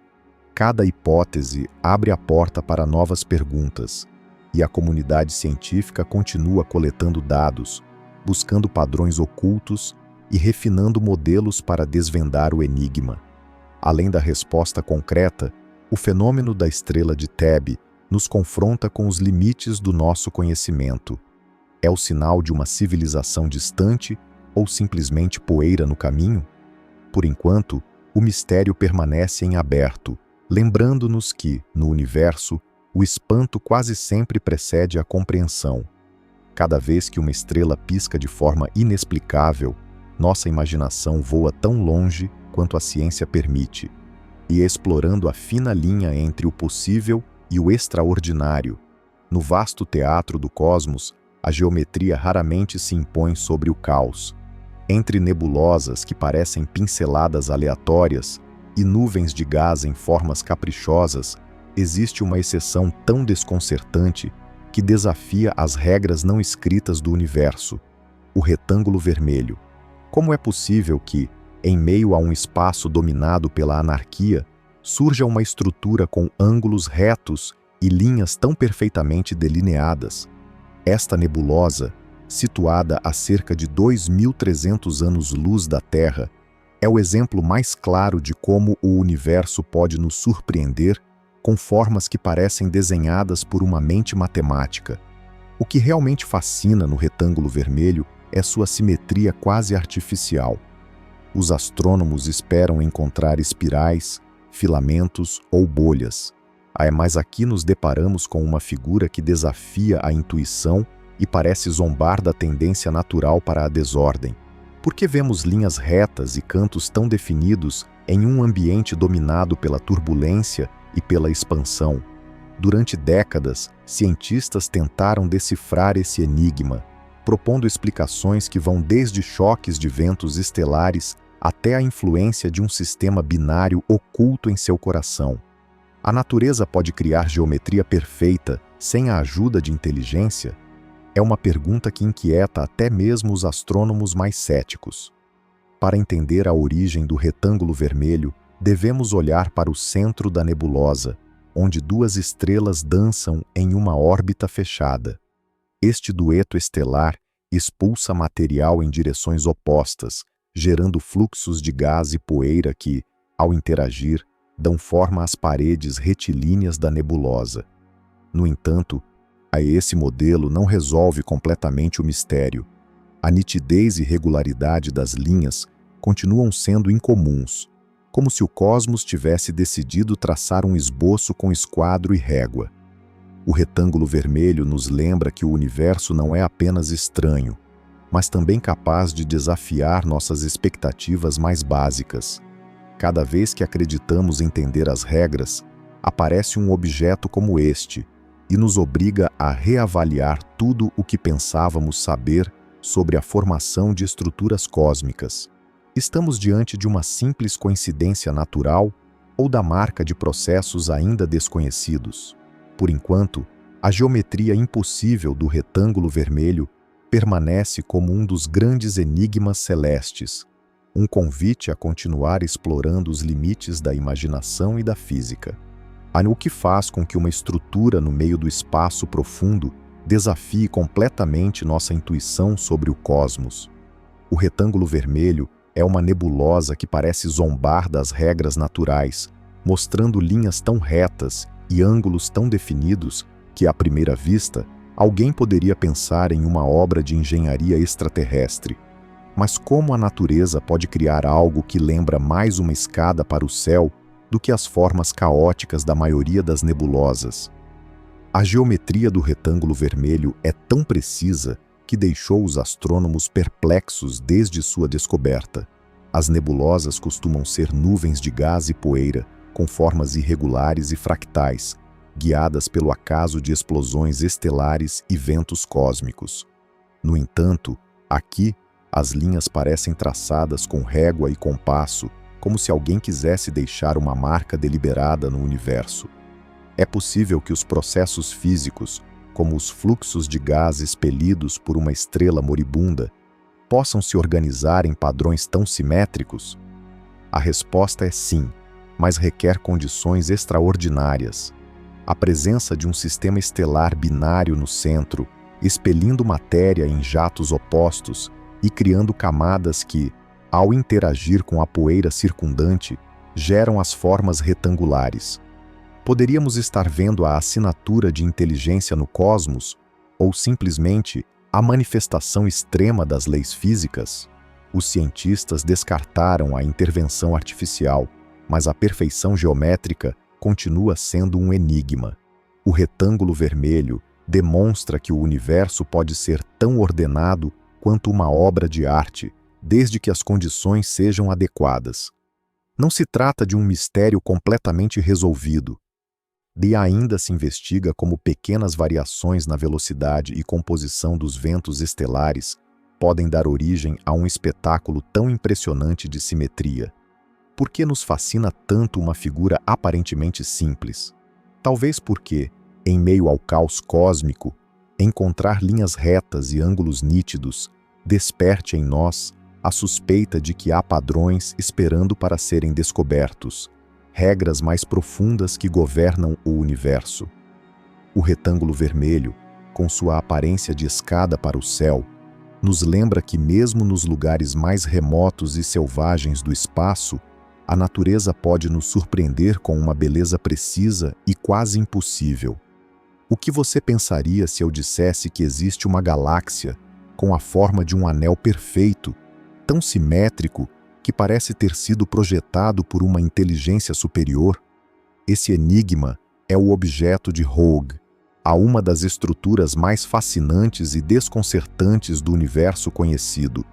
Cada hipótese abre a porta para novas perguntas, e a comunidade científica continua coletando dados, buscando padrões ocultos e refinando modelos para desvendar o enigma. Além da resposta concreta, o fenômeno da estrela de Thebe nos confronta com os limites do nosso conhecimento. É o sinal de uma civilização distante ou simplesmente poeira no caminho? Por enquanto, o mistério permanece em aberto, lembrando-nos que, no universo, o espanto quase sempre precede a compreensão. Cada vez que uma estrela pisca de forma inexplicável, nossa imaginação voa tão longe quanto a ciência permite, e explorando a fina linha entre o possível e o extraordinário. No vasto teatro do cosmos, a geometria raramente se impõe sobre o caos. Entre nebulosas que parecem pinceladas aleatórias e nuvens de gás em formas caprichosas, existe uma exceção tão desconcertante que desafia as regras não escritas do universo: o retângulo vermelho. Como é possível que, em meio a um espaço dominado pela anarquia, surja uma estrutura com ângulos retos e linhas tão perfeitamente delineadas? Esta nebulosa, situada a cerca de 2.300 anos-luz da Terra, é o exemplo mais claro de como o universo pode nos surpreender com formas que parecem desenhadas por uma mente matemática. O que realmente fascina no retângulo vermelho é sua simetria quase artificial. Os astrônomos esperam encontrar espirais, filamentos ou bolhas. Mas aqui nos deparamos com uma figura que desafia a intuição e parece zombar da tendência natural para a desordem. Por que vemos linhas retas e cantos tão definidos em um ambiente dominado pela turbulência e pela expansão? Durante décadas, cientistas tentaram decifrar esse enigma, propondo explicações que vão desde choques de ventos estelares até a influência de um sistema binário oculto em seu coração. A natureza pode criar geometria perfeita sem a ajuda de inteligência? É uma pergunta que inquieta até mesmo os astrônomos mais céticos. Para entender a origem do retângulo vermelho, devemos olhar para o centro da nebulosa, onde duas estrelas dançam em uma órbita fechada. Este dueto estelar expulsa material em direções opostas, gerando fluxos de gás e poeira que, ao interagir, dão forma às paredes retilíneas da nebulosa. No entanto, esse modelo não resolve completamente o mistério. A nitidez e regularidade das linhas continuam sendo incomuns. como se o cosmos tivesse decidido traçar um esboço com esquadro e régua. O retângulo vermelho nos lembra que o universo não é apenas estranho, mas também capaz de desafiar nossas expectativas mais básicas. Cada vez que acreditamos entender as regras, aparece um objeto como este e nos obriga a reavaliar tudo o que pensávamos saber sobre a formação de estruturas cósmicas. Estamos diante de uma simples coincidência natural ou da marca de processos ainda desconhecidos? Por enquanto, a geometria impossível do retângulo vermelho permanece como um dos grandes enigmas celestes, um convite a continuar explorando os limites da imaginação e da física. O que faz com que uma estrutura no meio do espaço profundo desafie completamente nossa intuição sobre o cosmos. O retângulo vermelho é uma nebulosa que parece zombar das regras naturais, mostrando linhas tão retas e ângulos tão definidos que, à primeira vista, alguém poderia pensar em uma obra de engenharia extraterrestre. Mas como a natureza pode criar algo que lembra mais uma escada para o céu do que as formas caóticas da maioria das nebulosas? A geometria do retângulo vermelho é tão precisa que deixou os astrônomos perplexos desde sua descoberta. As nebulosas costumam ser nuvens de gás e poeira, com formas irregulares e fractais, guiadas pelo acaso de explosões estelares e ventos cósmicos. No entanto, aqui, as linhas parecem traçadas com régua e compasso, como se alguém quisesse deixar uma marca deliberada no universo. É possível que os processos físicos, como os fluxos de gás expelidos por uma estrela moribunda, possam se organizar em padrões tão simétricos? A resposta é sim, mas requer condições extraordinárias. A presença de um sistema estelar binário no centro, expelindo matéria em jatos opostos e criando camadas que, ao interagir com a poeira circundante, geram as formas retangulares. Poderíamos estar vendo a assinatura de inteligência no cosmos, ou simplesmente a manifestação extrema das leis físicas? Os cientistas descartaram a intervenção artificial, mas a perfeição geométrica continua sendo um enigma. O retângulo vermelho demonstra que o universo pode ser tão ordenado quanto uma obra de arte, desde que as condições sejam adequadas. Não se trata de um mistério completamente resolvido. E ainda se investiga como pequenas variações na velocidade e composição dos ventos estelares podem dar origem a um espetáculo tão impressionante de simetria. Por que nos fascina tanto uma figura aparentemente simples? Talvez porque, em meio ao caos cósmico, encontrar linhas retas e ângulos nítidos desperte em nós a suspeita de que há padrões esperando para serem descobertos, regras mais profundas que governam o universo. O retângulo vermelho, com sua aparência de escada para o céu, nos lembra que mesmo nos lugares mais remotos e selvagens do espaço, a natureza pode nos surpreender com uma beleza precisa e quase impossível. O que você pensaria se eu dissesse que existe uma galáxia com a forma de um anel perfeito, tão simétrico que parece ter sido projetado por uma inteligência superior? Esse enigma é o objeto de Rogue, a uma das estruturas mais fascinantes e desconcertantes do universo conhecido.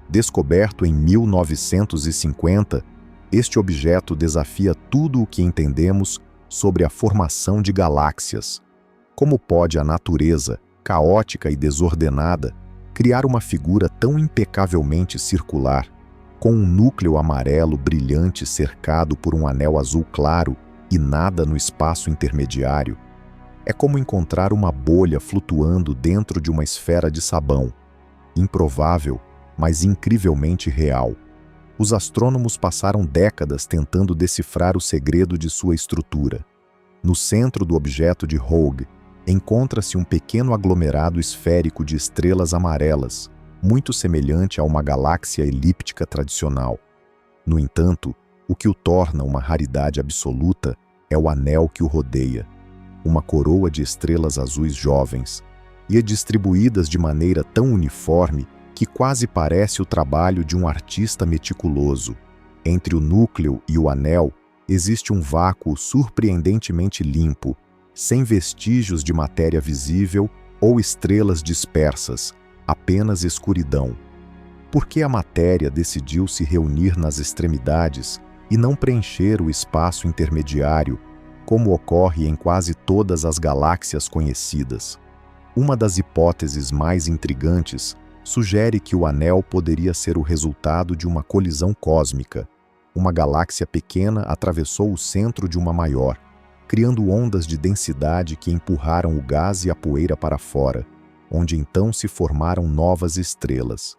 Descoberto em 1950, este objeto desafia tudo o que entendemos sobre a formação de galáxias. Como pode a natureza, caótica e desordenada, criar uma figura tão impecavelmente circular, com um núcleo amarelo brilhante cercado por um anel azul claro e nada no espaço intermediário? É como encontrar uma bolha flutuando dentro de uma esfera de sabão. Improvável, mas incrivelmente real. Os astrônomos passaram décadas tentando decifrar o segredo de sua estrutura. No centro do objeto de Rogue, encontra-se um pequeno aglomerado esférico de estrelas amarelas, muito semelhante a uma galáxia elíptica tradicional. No entanto, o que o torna uma raridade absoluta é o anel que o rodeia, uma coroa de estrelas azuis jovens, e distribuídas de maneira tão uniforme que quase parece o trabalho de um artista meticuloso. Entre o núcleo e o anel, existe um vácuo surpreendentemente limpo, sem vestígios de matéria visível ou estrelas dispersas, apenas escuridão. Por que a matéria decidiu se reunir nas extremidades e não preencher o espaço intermediário, como ocorre em quase todas as galáxias conhecidas? Uma das hipóteses mais intrigantes sugere que o anel poderia ser o resultado de uma colisão cósmica. Uma galáxia pequena atravessou o centro de uma maior, criando ondas de densidade que empurraram o gás e a poeira para fora, onde então se formaram novas estrelas.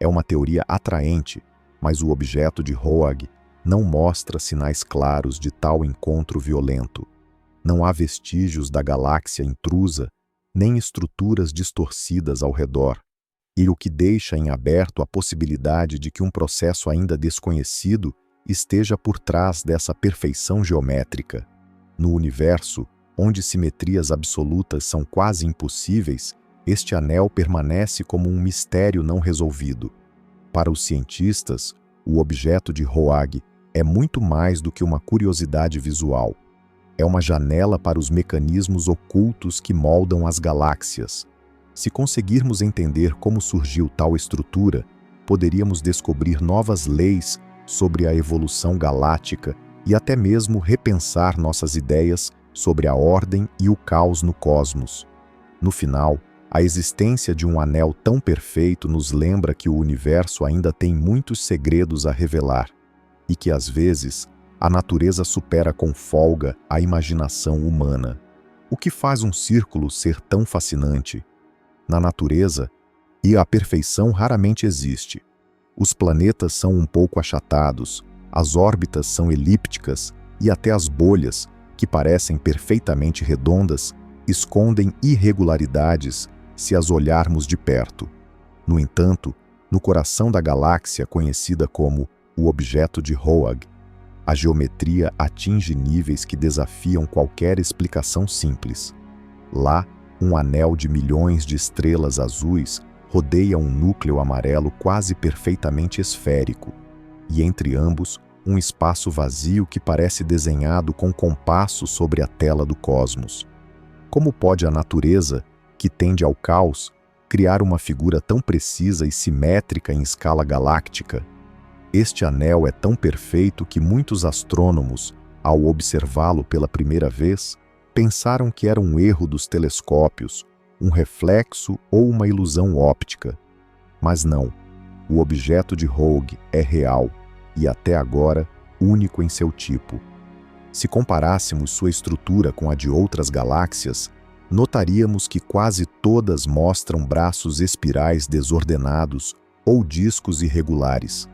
É uma teoria atraente, mas o objeto de Roag não mostra sinais claros de tal encontro violento. Não há vestígios da galáxia intrusa, nem estruturas distorcidas ao redor, e o que deixa em aberto a possibilidade de que um processo ainda desconhecido esteja por trás dessa perfeição geométrica. No universo, onde simetrias absolutas são quase impossíveis, este anel permanece como um mistério não resolvido. Para os cientistas, o objeto de Roag é muito mais do que uma curiosidade visual. É uma janela para os mecanismos ocultos que moldam as galáxias. Se conseguirmos entender como surgiu tal estrutura, poderíamos descobrir novas leis sobre a evolução galáctica e até mesmo repensar nossas ideias sobre a ordem e o caos no cosmos. No final, a existência de um anel tão perfeito nos lembra que o universo ainda tem muitos segredos a revelar e que, às vezes, a natureza supera com folga a imaginação humana. O que faz um círculo ser tão fascinante? Na natureza, a perfeição raramente existe. Os planetas são um pouco achatados, as órbitas são elípticas e até as bolhas, que parecem perfeitamente redondas, escondem irregularidades se as olharmos de perto. No entanto, no coração da galáxia conhecida como o objeto de Roag, a geometria atinge níveis que desafiam qualquer explicação simples. Lá, um anel de milhões de estrelas azuis rodeia um núcleo amarelo quase perfeitamente esférico, e entre ambos, um espaço vazio que parece desenhado com compasso sobre a tela do cosmos. Como pode a natureza, que tende ao caos, criar uma figura tão precisa e simétrica em escala galáctica? Este anel é tão perfeito que muitos astrônomos, ao observá-lo pela primeira vez, pensaram que era um erro dos telescópios, um reflexo ou uma ilusão óptica. Mas não, o objeto de Roag é real e até agora único em seu tipo. Se comparássemos sua estrutura com a de outras galáxias, notaríamos que quase todas mostram braços espirais desordenados ou discos irregulares.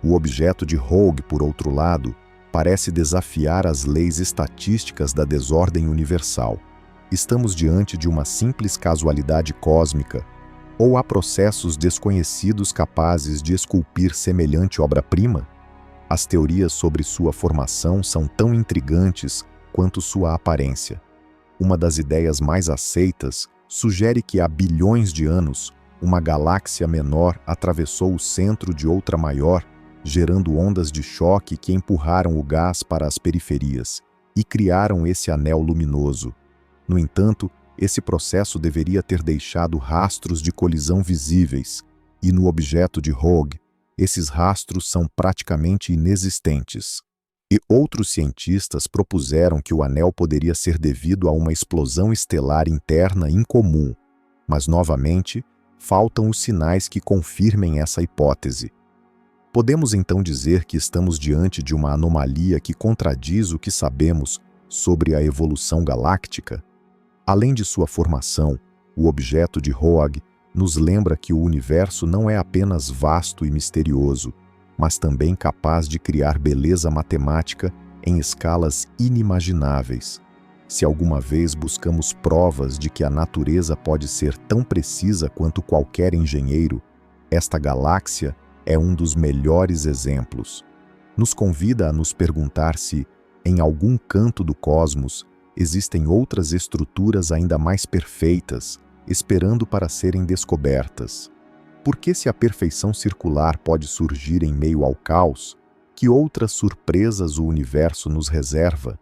O objeto de Roag, por outro lado, parece desafiar as leis estatísticas da desordem universal. Estamos diante de uma simples casualidade cósmica, ou há processos desconhecidos capazes de esculpir semelhante obra-prima? As teorias sobre sua formação são tão intrigantes quanto sua aparência. Uma das ideias mais aceitas sugere que há bilhões de anos, uma galáxia menor atravessou o centro de outra maior, gerando ondas de choque que empurraram o gás para as periferias e criaram esse anel luminoso. No entanto, esse processo deveria ter deixado rastros de colisão visíveis, e no objeto de Roag, esses rastros são praticamente inexistentes. E outros cientistas propuseram que o anel poderia ser devido a uma explosão estelar interna incomum, mas, novamente, faltam os sinais que confirmem essa hipótese. Podemos então dizer que estamos diante de uma anomalia que contradiz o que sabemos sobre a evolução galáctica? Além de sua formação, o objeto de Roag nos lembra que o universo não é apenas vasto e misterioso, mas também capaz de criar beleza matemática em escalas inimagináveis. Se alguma vez buscamos provas de que a natureza pode ser tão precisa quanto qualquer engenheiro, esta galáxia é um dos melhores exemplos. Nos convida a nos perguntar se, em algum canto do cosmos, existem outras estruturas ainda mais perfeitas, esperando para serem descobertas. Por que, se a perfeição circular pode surgir em meio ao caos, Que outras surpresas o universo nos reserva?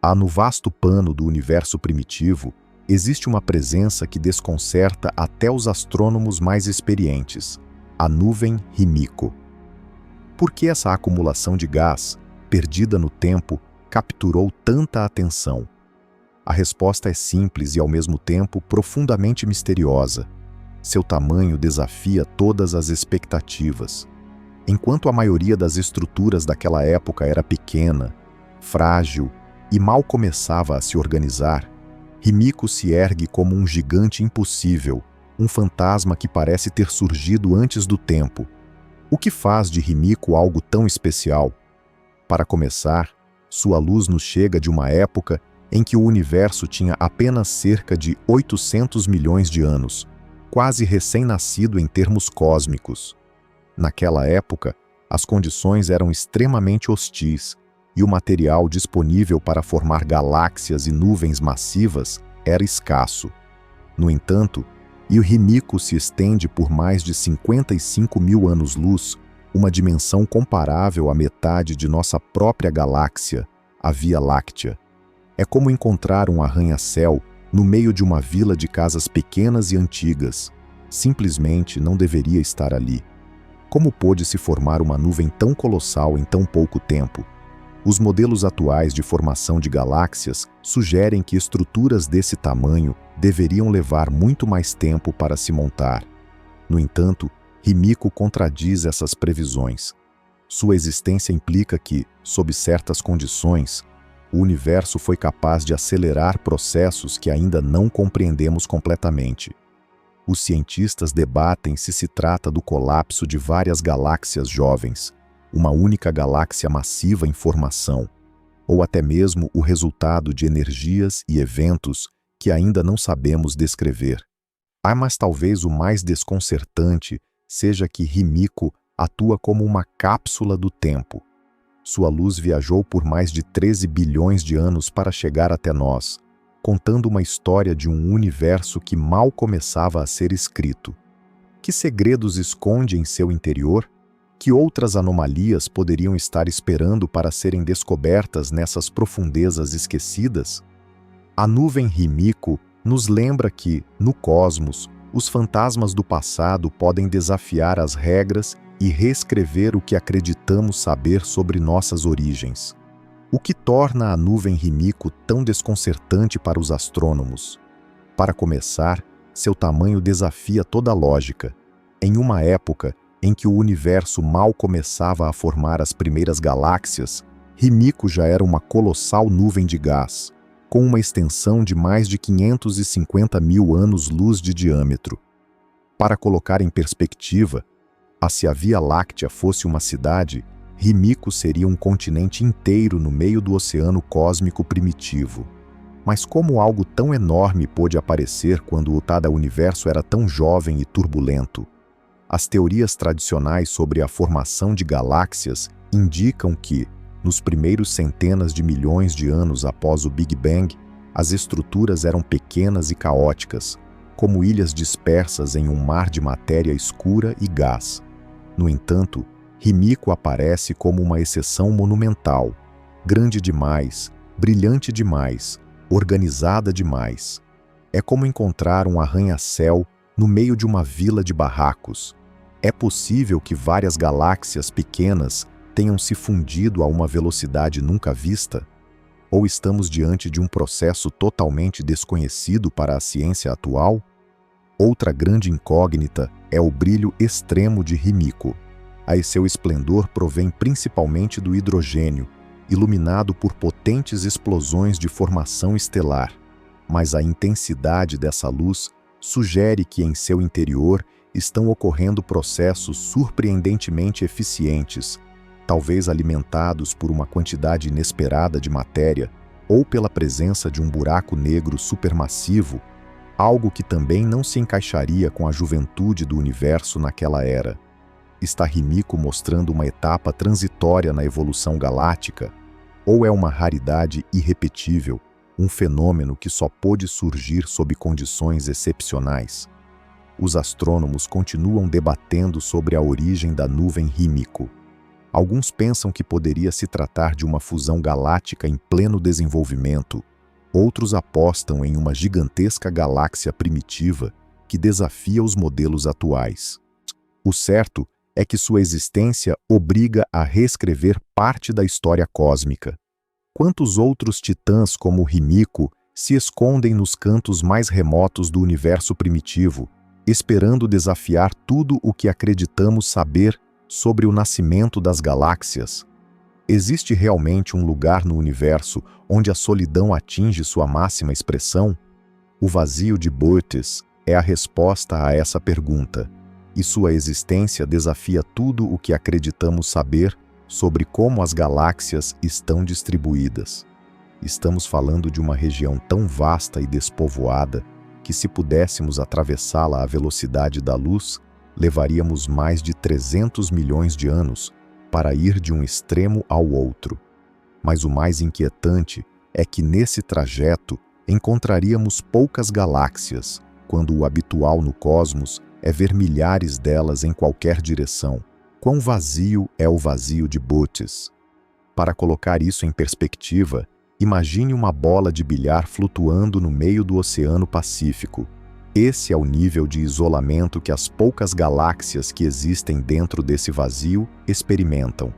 Há no vasto pano do universo primitivo, existe uma presença que desconcerta até os astrônomos mais experientes, a nuvem Himiko. Por que essa acumulação de gás, perdida no tempo, capturou tanta atenção? A resposta é simples e, ao mesmo tempo, profundamente misteriosa. Seu tamanho desafia todas as expectativas. Enquanto a maioria das estruturas daquela época era pequena, frágil e mal começava a se organizar, Himiko se ergue como um gigante impossível, um fantasma que parece ter surgido antes do tempo. O que faz de Himiko algo tão especial? Para começar, sua luz nos chega de uma época em que o universo tinha apenas cerca de 800 milhões de anos, quase recém-nascido em termos cósmicos. Naquela época, as condições eram extremamente hostis e o material disponível para formar galáxias e nuvens massivas era escasso. No entanto, Himiko se estende por mais de 55 mil anos-luz, uma dimensão comparável à metade de nossa própria galáxia, a Via Láctea. É como encontrar um arranha-céu no meio de uma vila de casas pequenas e antigas. Simplesmente não deveria estar ali. Como pôde se formar uma nuvem tão colossal em tão pouco tempo? Os modelos atuais de formação de galáxias sugerem que estruturas desse tamanho deveriam levar muito mais tempo para se montar. No entanto, Himiko contradiz essas previsões. Sua existência implica que, sob certas condições, o universo foi capaz de acelerar processos que ainda não compreendemos completamente. Os cientistas debatem se trata do colapso de várias galáxias jovens, uma única galáxia massiva em formação, ou até mesmo o resultado de energias e eventos que ainda não sabemos descrever. Mas talvez o mais desconcertante seja que Himiko atua como uma cápsula do tempo. Sua luz viajou por mais de 13 bilhões de anos para chegar até nós, contando uma história de um universo que mal começava a ser escrito. Que segredos esconde em seu interior? Que outras anomalias poderiam estar esperando para serem descobertas nessas profundezas esquecidas? A nuvem Himiko nos lembra que, no cosmos, os fantasmas do passado podem desafiar as regras e reescrever o que acreditamos saber sobre nossas origens. O que torna a nuvem Himiko tão desconcertante para os astrônomos? Para começar, seu tamanho desafia toda a lógica. Em uma época em que o universo mal começava a formar as primeiras galáxias, Himiko já era uma colossal nuvem de gás, com uma extensão de mais de 550 mil anos-luz de diâmetro. Para colocar em perspectiva, se a Via Láctea fosse uma cidade, Himiko seria um continente inteiro no meio do oceano cósmico primitivo. Mas como algo tão enorme pôde aparecer quando o universo era tão jovem e turbulento? As teorias tradicionais sobre a formação de galáxias indicam que, nos primeiros centenas de milhões de anos após o Big Bang, as estruturas eram pequenas e caóticas, como ilhas dispersas em um mar de matéria escura e gás. No entanto, Himiko aparece como uma exceção monumental, grande demais, brilhante demais, organizada demais. É como encontrar um arranha-céu no meio de uma vila de barracos. É possível que várias galáxias pequenas tenham se fundido a uma velocidade nunca vista? Ou estamos diante de um processo totalmente desconhecido para a ciência atual? Outra grande incógnita é o brilho extremo de Himiko. Seu esplendor provém principalmente do hidrogênio, iluminado por potentes explosões de formação estelar. Mas a intensidade dessa luz sugere que em seu interior estão ocorrendo processos surpreendentemente eficientes, talvez alimentados por uma quantidade inesperada de matéria ou pela presença de um buraco negro supermassivo, algo que também não se encaixaria com a juventude do universo naquela era. Está Himiko mostrando uma etapa transitória na evolução galáctica? Ou é uma raridade irrepetível, um fenômeno que só pôde surgir sob condições excepcionais? Os astrônomos continuam debatendo sobre a origem da nuvem Himiko. Alguns pensam que poderia se tratar de uma fusão galáctica em pleno desenvolvimento. Outros apostam em uma gigantesca galáxia primitiva que desafia os modelos atuais. O certo é que sua existência obriga a reescrever parte da história cósmica. Quantos outros titãs como Rimiko se escondem nos cantos mais remotos do universo primitivo, esperando desafiar tudo o que acreditamos saber sobre o nascimento das galáxias? Existe realmente um lugar no universo onde a solidão atinge sua máxima expressão? O vazio de Bootes é a resposta a essa pergunta, e sua existência desafia tudo o que acreditamos saber sobre como as galáxias estão distribuídas. Estamos falando de uma região tão vasta e despovoada que, se pudéssemos atravessá-la à velocidade da luz, levaríamos mais de 300 milhões de anos para ir de um extremo ao outro. Mas o mais inquietante é que nesse trajeto encontraríamos poucas galáxias, quando o habitual no cosmos é ver milhares delas em qualquer direção. Quão vazio é o vazio de Bootes? Para colocar isso em perspectiva, imagine uma bola de bilhar flutuando no meio do Oceano Pacífico. Esse é o nível de isolamento que as poucas galáxias que existem dentro desse vazio experimentam.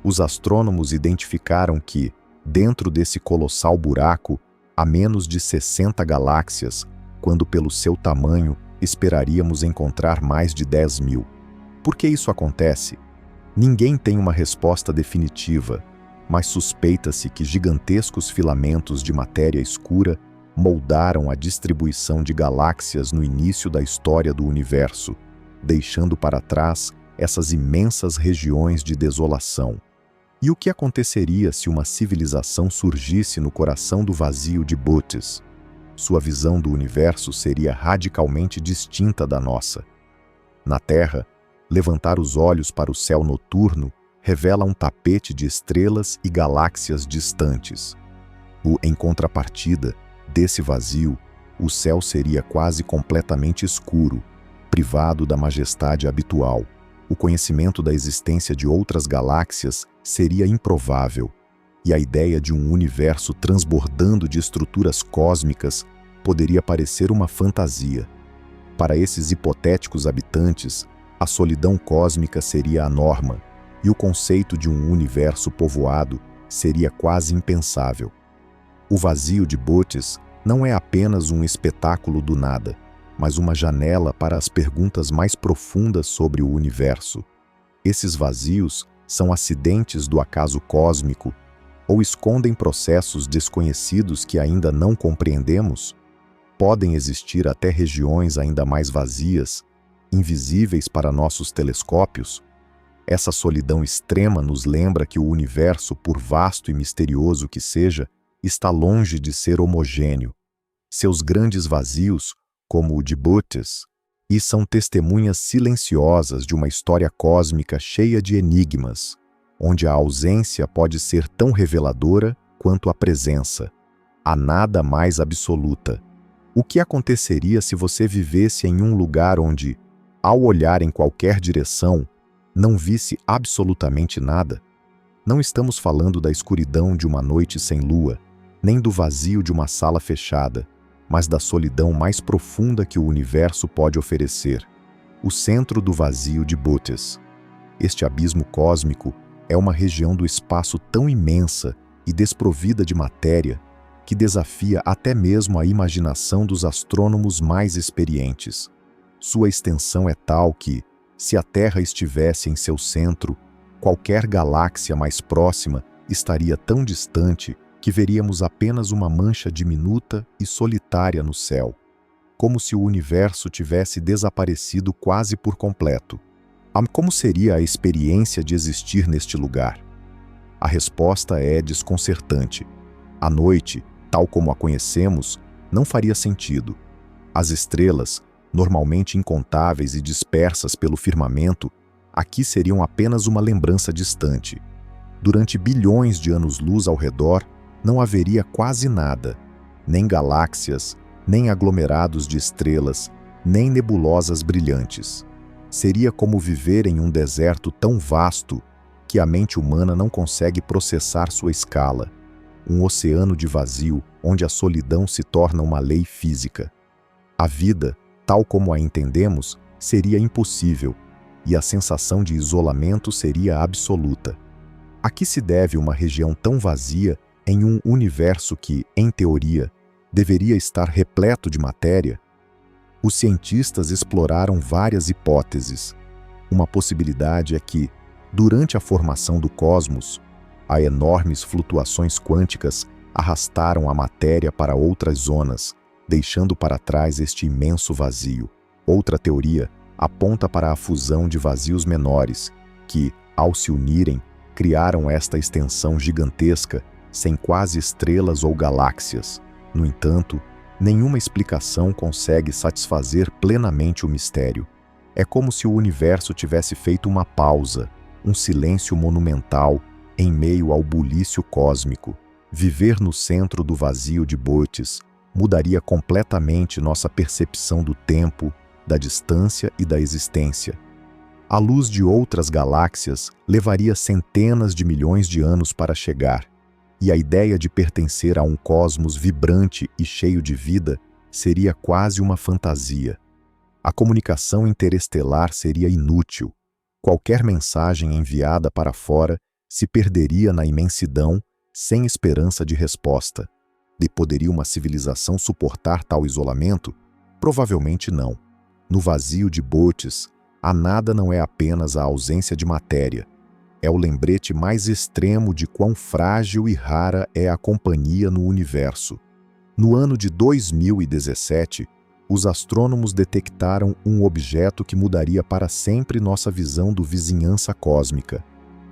Os astrônomos identificaram que, dentro desse colossal buraco, há menos de 60 galáxias, quando pelo seu tamanho esperaríamos encontrar mais de 10 mil. Por que isso acontece? Ninguém tem uma resposta definitiva, mas suspeita-se que gigantescos filamentos de matéria escura moldaram a distribuição de galáxias no início da história do universo, deixando para trás essas imensas regiões de desolação. E o que aconteceria se uma civilização surgisse no coração do vazio de Bootes? Sua visão do universo seria radicalmente distinta da nossa. Na Terra, levantar os olhos para o céu noturno revela um tapete de estrelas e galáxias distantes. Em contrapartida desse vazio, o céu seria quase completamente escuro, privado da majestade habitual. O conhecimento da existência de outras galáxias seria improvável, e a ideia de um universo transbordando de estruturas cósmicas poderia parecer uma fantasia. Para esses hipotéticos habitantes, a solidão cósmica seria a norma, e o conceito de um universo povoado seria quase impensável. O vazio de Bootes não é apenas um espetáculo do nada, mas uma janela para as perguntas mais profundas sobre o universo. Esses vazios são acidentes do acaso cósmico ou escondem processos desconhecidos que ainda não compreendemos? Podem existir até regiões ainda mais vazias, invisíveis para nossos telescópios? Essa solidão extrema nos lembra que o universo, por vasto e misterioso que seja, está longe de ser homogêneo. Seus grandes vazios, como o de Bootes, são testemunhas silenciosas de uma história cósmica cheia de enigmas, onde a ausência pode ser tão reveladora quanto a presença. Há nada mais absoluta. O que aconteceria se você vivesse em um lugar onde, ao olhar em qualquer direção, não visse absolutamente nada? Não estamos falando da escuridão de uma noite sem lua, nem do vazio de uma sala fechada, mas da solidão mais profunda que o universo pode oferecer, o centro do vazio de Bootes. Este abismo cósmico é uma região do espaço tão imensa e desprovida de matéria que desafia até mesmo a imaginação dos astrônomos mais experientes. Sua extensão é tal que, se a Terra estivesse em seu centro, qualquer galáxia mais próxima estaria tão distante que veríamos apenas uma mancha diminuta e solitária no céu, como se o universo tivesse desaparecido quase por completo. Como seria a experiência de existir neste lugar? A resposta é desconcertante. A noite, tal como a conhecemos, não faria sentido. As estrelas, normalmente incontáveis e dispersas pelo firmamento, aqui seriam apenas uma lembrança distante. Durante bilhões de anos-luz ao redor, não haveria quase nada, nem galáxias, nem aglomerados de estrelas, nem nebulosas brilhantes. Seria como viver em um deserto tão vasto que a mente humana não consegue processar sua escala. Um oceano de vazio onde a solidão se torna uma lei física. A vida, tal como a entendemos, seria impossível, e a sensação de isolamento seria absoluta. A que se deve uma região tão vazia em um universo que, em teoria, deveria estar repleto de matéria? Os cientistas exploraram várias hipóteses. Uma possibilidade é que, durante a formação do cosmos, as enormes flutuações quânticas arrastaram a matéria para outras zonas, deixando para trás este imenso vazio. Outra teoria aponta para a fusão de vazios menores, que, ao se unirem, criaram esta extensão gigantesca, sem quase estrelas ou galáxias. No entanto, nenhuma explicação consegue satisfazer plenamente o mistério. É como se o universo tivesse feito uma pausa, um silêncio monumental em meio ao bulício cósmico. Viver no centro do vazio de Bootes mudaria completamente nossa percepção do tempo, da distância e da existência. A luz de outras galáxias levaria centenas de milhões de anos para chegar, e a ideia de pertencer a um cosmos vibrante e cheio de vida seria quase uma fantasia. A comunicação interestelar seria inútil. Qualquer mensagem enviada para fora se perderia na imensidão, sem esperança de resposta. E poderia uma civilização suportar tal isolamento? Provavelmente não. No vazio de Bootes, a nada não é apenas a ausência de matéria. É o lembrete mais extremo de quão frágil e rara é a companhia no universo. No ano de 2017, os astrônomos detectaram um objeto que mudaria para sempre nossa visão do vizinhança cósmica.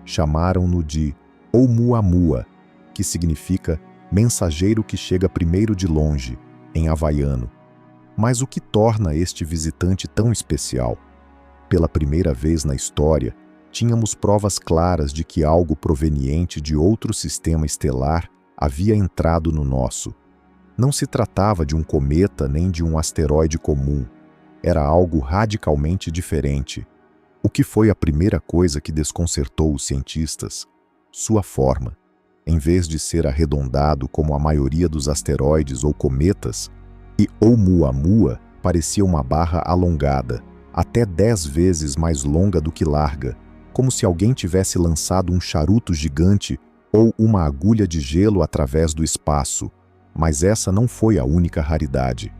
Chamaram-no de Oumuamua, que significa mensageiro que chega primeiro de longe, em havaiano. Mas o que torna este visitante tão especial? Pela primeira vez na história, tínhamos provas claras de que algo proveniente de outro sistema estelar havia entrado no nosso. Não se tratava de um cometa nem de um asteroide comum. Era algo radicalmente diferente. O que foi a primeira coisa que desconcertou os cientistas? Sua forma. Em vez de ser arredondado como a maioria dos asteroides ou cometas, e Oumuamua parecia uma barra alongada, até 10 vezes mais longa do que larga, como se alguém tivesse lançado um charuto gigante ou uma agulha de gelo através do espaço. Mas essa não foi a única raridade.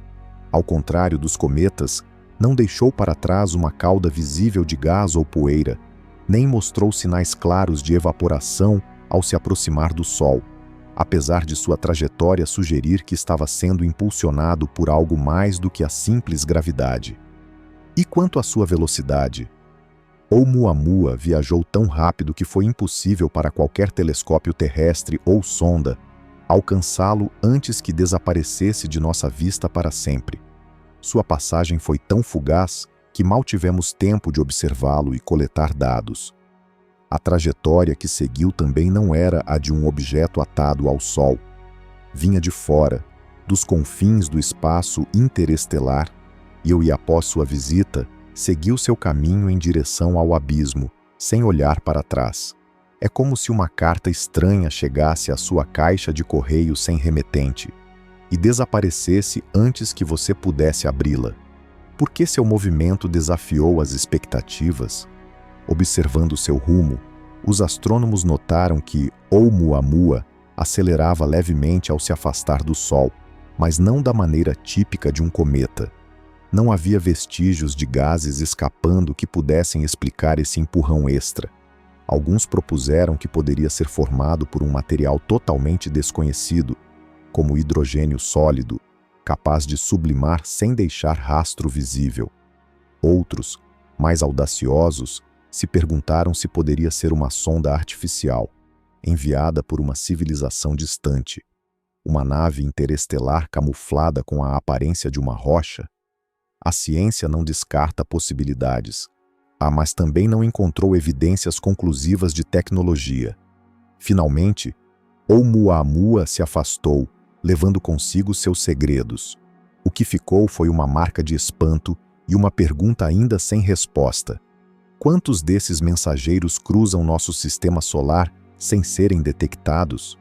Ao contrário dos cometas, não deixou para trás uma cauda visível de gás ou poeira, nem mostrou sinais claros de evaporação ao se aproximar do Sol, apesar de sua trajetória sugerir que estava sendo impulsionado por algo mais do que a simples gravidade. E quanto à sua velocidade? Oumuamua viajou tão rápido que foi impossível para qualquer telescópio terrestre ou sonda alcançá-lo antes que desaparecesse de nossa vista para sempre. Sua passagem foi tão fugaz que mal tivemos tempo de observá-lo e coletar dados. A trajetória que seguiu também não era a de um objeto atado ao Sol. Vinha de fora, dos confins do espaço interestelar, e após sua visita, seguiu seu caminho em direção ao abismo, sem olhar para trás. É como se uma carta estranha chegasse à sua caixa de correio sem remetente e desaparecesse antes que você pudesse abri-la. Por que seu movimento desafiou as expectativas? Observando seu rumo, os astrônomos notaram que Oumuamua acelerava levemente ao se afastar do Sol, mas não da maneira típica de um cometa. Não havia vestígios de gases escapando que pudessem explicar esse empurrão extra. Alguns propuseram que poderia ser formado por um material totalmente desconhecido, como hidrogênio sólido, capaz de sublimar sem deixar rastro visível. Outros, mais audaciosos, se perguntaram se poderia ser uma sonda artificial, enviada por uma civilização distante, uma nave interestelar camuflada com a aparência de uma rocha. A ciência não descarta possibilidades, mas também não encontrou evidências conclusivas de tecnologia. Finalmente, Oumuamua se afastou, levando consigo seus segredos. O que ficou foi uma marca de espanto e uma pergunta ainda sem resposta. Quantos desses mensageiros cruzam nosso sistema solar sem serem detectados?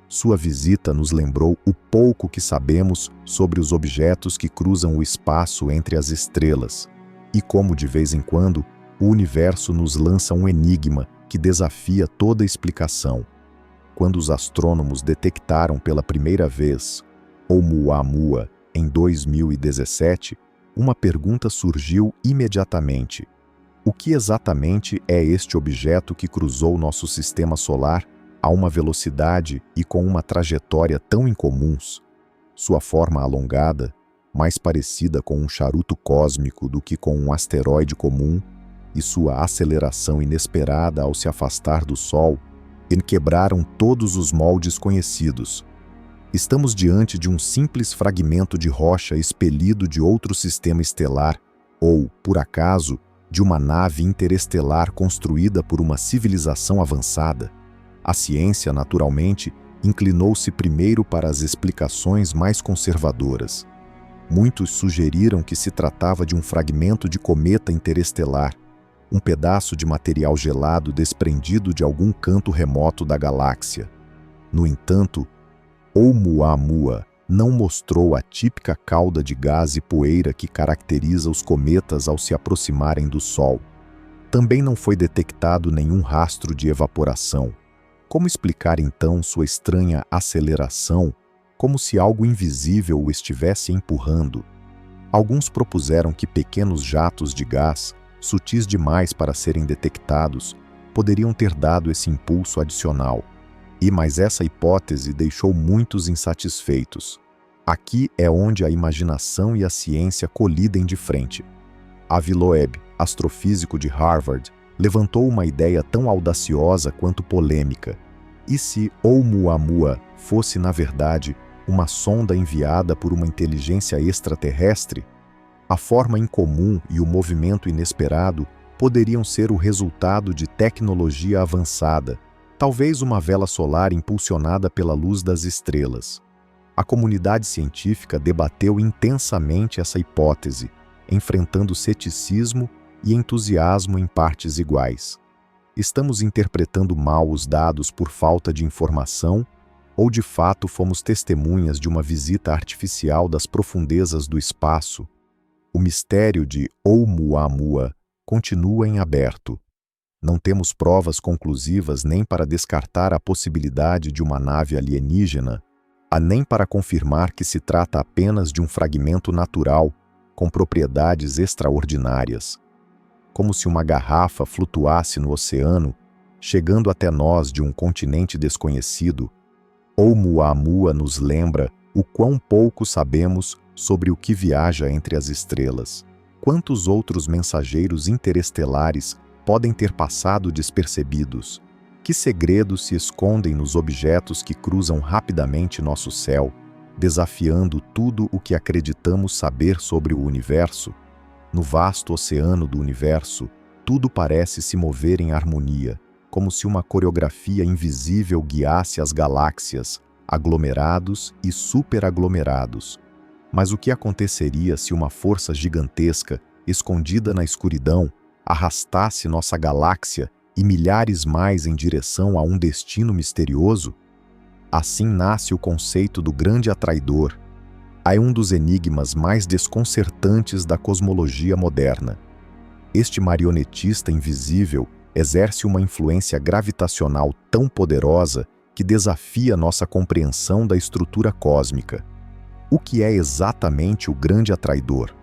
Sua visita nos lembrou o pouco que sabemos sobre os objetos que cruzam o espaço entre as estrelas, e como, de vez em quando, o universo nos lança um enigma que desafia toda explicação. Quando os astrônomos detectaram pela primeira vez Oumuamua em 2017, uma pergunta surgiu imediatamente: o que exatamente é este objeto que cruzou nosso sistema solar a uma velocidade e com uma trajetória tão incomuns? Sua forma alongada, mais parecida com um charuto cósmico do que com um asteroide comum, e sua aceleração inesperada ao se afastar do Sol, quebraram todos os moldes conhecidos. Estamos diante de um simples fragmento de rocha expelido de outro sistema estelar, ou, por acaso, de uma nave interestelar construída por uma civilização avançada? A ciência, naturalmente, inclinou-se primeiro para as explicações mais conservadoras. Muitos sugeriram que se tratava de um fragmento de cometa interestelar, um pedaço de material gelado desprendido de algum canto remoto da galáxia. No entanto, Oumuamua não mostrou a típica cauda de gás e poeira que caracteriza os cometas ao se aproximarem do Sol. Também não foi detectado nenhum rastro de evaporação. Como explicar então sua estranha aceleração, como se algo invisível o estivesse empurrando? Alguns propuseram que pequenos jatos de gás, sutis demais para serem detectados, poderiam ter dado esse impulso adicional. Mas essa hipótese deixou muitos insatisfeitos. Aqui é onde a imaginação e a ciência colidem de frente. Avi Loeb, astrofísico de Harvard, levantou uma ideia tão audaciosa quanto polêmica. E se Oumuamua fosse, na verdade, uma sonda enviada por uma inteligência extraterrestre? A forma incomum e o movimento inesperado poderiam ser o resultado de tecnologia avançada, talvez uma vela solar impulsionada pela luz das estrelas. A comunidade científica debateu intensamente essa hipótese, enfrentando ceticismo e entusiasmo em partes iguais. Estamos interpretando mal os dados por falta de informação, ou de fato fomos testemunhas de uma visita artificial das profundezas do espaço? O mistério de Oumuamua continua em aberto. Não temos provas conclusivas nem para descartar a possibilidade de uma nave alienígena, nem para confirmar que se trata apenas de um fragmento natural com propriedades extraordinárias. Como se uma garrafa flutuasse no oceano, chegando até nós de um continente desconhecido, Oumuamua nos lembra o quão pouco sabemos sobre o que viaja entre as estrelas. Quantos outros mensageiros interestelares podem ter passado despercebidos? Que segredos se escondem nos objetos que cruzam rapidamente nosso céu, desafiando tudo o que acreditamos saber sobre o universo? No vasto oceano do universo, tudo parece se mover em harmonia, como se uma coreografia invisível guiasse as galáxias, aglomerados e superaglomerados. Mas o que aconteceria se uma força gigantesca, escondida na escuridão, arrastasse nossa galáxia e milhares mais em direção a um destino misterioso? Assim nasce o conceito do grande atraidor. É um dos enigmas mais desconcertantes da cosmologia moderna. Este marionetista invisível exerce uma influência gravitacional tão poderosa que desafia nossa compreensão da estrutura cósmica. O que é exatamente o grande atraidor?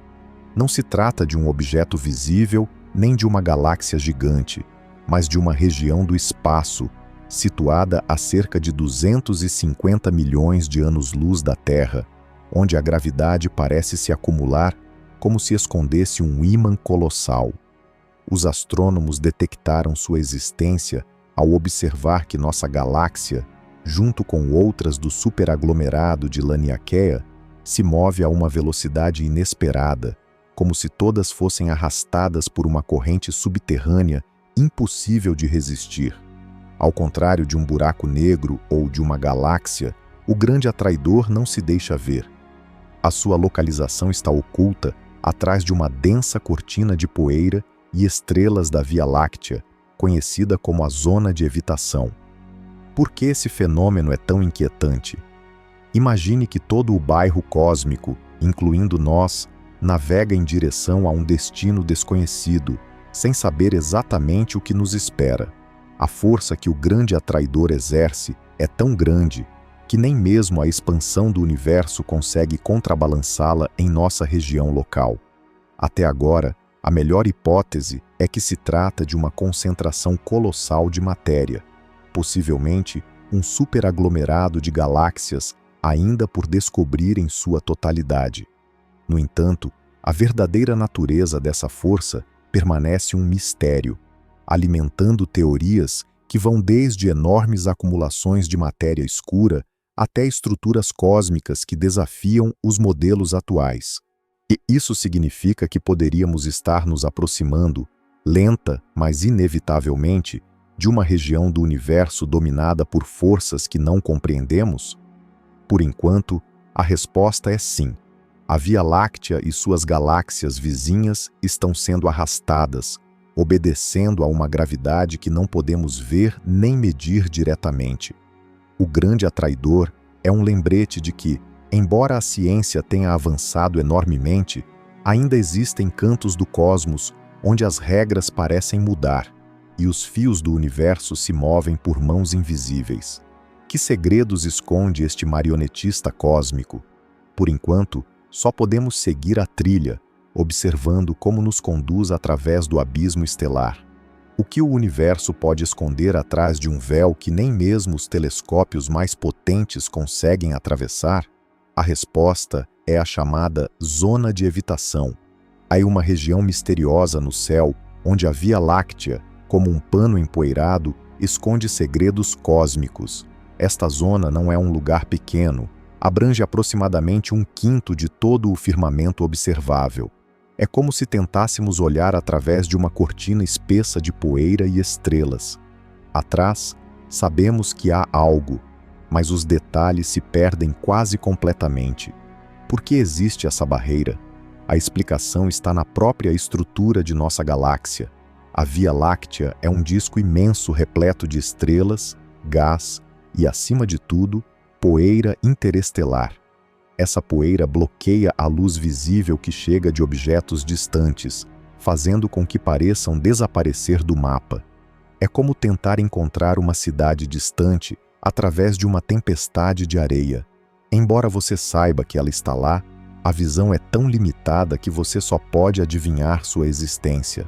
Não se trata de um objeto visível nem de uma galáxia gigante, mas de uma região do espaço, situada a cerca de 250 milhões de anos-luz da Terra, onde a gravidade parece se acumular como se escondesse um ímã colossal. Os astrônomos detectaram sua existência ao observar que nossa galáxia, junto com outras do superaglomerado de Laniakea, se move a uma velocidade inesperada, como se todas fossem arrastadas por uma corrente subterrânea impossível de resistir. Ao contrário de um buraco negro ou de uma galáxia, o grande atraidor não se deixa ver. A sua localização está oculta atrás de uma densa cortina de poeira e estrelas da Via Láctea, conhecida como a zona de evitação. Por que esse fenômeno é tão inquietante? Imagine que todo o bairro cósmico, incluindo nós, navega em direção a um destino desconhecido, sem saber exatamente o que nos espera. A força que o grande atraidor exerce é tão grande que nem mesmo a expansão do universo consegue contrabalançá-la em nossa região local. Até agora, a melhor hipótese é que se trata de uma concentração colossal de matéria, possivelmente um superaglomerado de galáxias ainda por descobrir em sua totalidade. No entanto, a verdadeira natureza dessa força permanece um mistério, alimentando teorias que vão desde enormes acumulações de matéria escura até estruturas cósmicas que desafiam os modelos atuais. E isso significa que poderíamos estar nos aproximando, lenta, mas inevitavelmente, de uma região do universo dominada por forças que não compreendemos? Por enquanto, a resposta é sim. A Via Láctea e suas galáxias vizinhas estão sendo arrastadas, obedecendo a uma gravidade que não podemos ver nem medir diretamente. O grande atraidor é um lembrete de que, embora a ciência tenha avançado enormemente, ainda existem cantos do cosmos onde as regras parecem mudar e os fios do universo se movem por mãos invisíveis. Que segredos esconde este marionetista cósmico? Por enquanto, só podemos seguir a trilha, observando como nos conduz através do abismo estelar. O que o universo pode esconder atrás de um véu que nem mesmo os telescópios mais potentes conseguem atravessar? A resposta é a chamada zona de evitação. Há uma região misteriosa no céu onde a Via Láctea, como um pano empoeirado, esconde segredos cósmicos. Esta zona não é um lugar pequeno, abrange aproximadamente 1/5 de todo o firmamento observável. É como se tentássemos olhar através de uma cortina espessa de poeira e estrelas. Atrás, sabemos que há algo, mas os detalhes se perdem quase completamente. Por que existe essa barreira? A explicação está na própria estrutura de nossa galáxia. A Via Láctea é um disco imenso repleto de estrelas, gás e, acima de tudo, poeira interestelar. Essa poeira bloqueia a luz visível que chega de objetos distantes, fazendo com que pareçam desaparecer do mapa. É como tentar encontrar uma cidade distante através de uma tempestade de areia. Embora você saiba que ela está lá, a visão é tão limitada que você só pode adivinhar sua existência.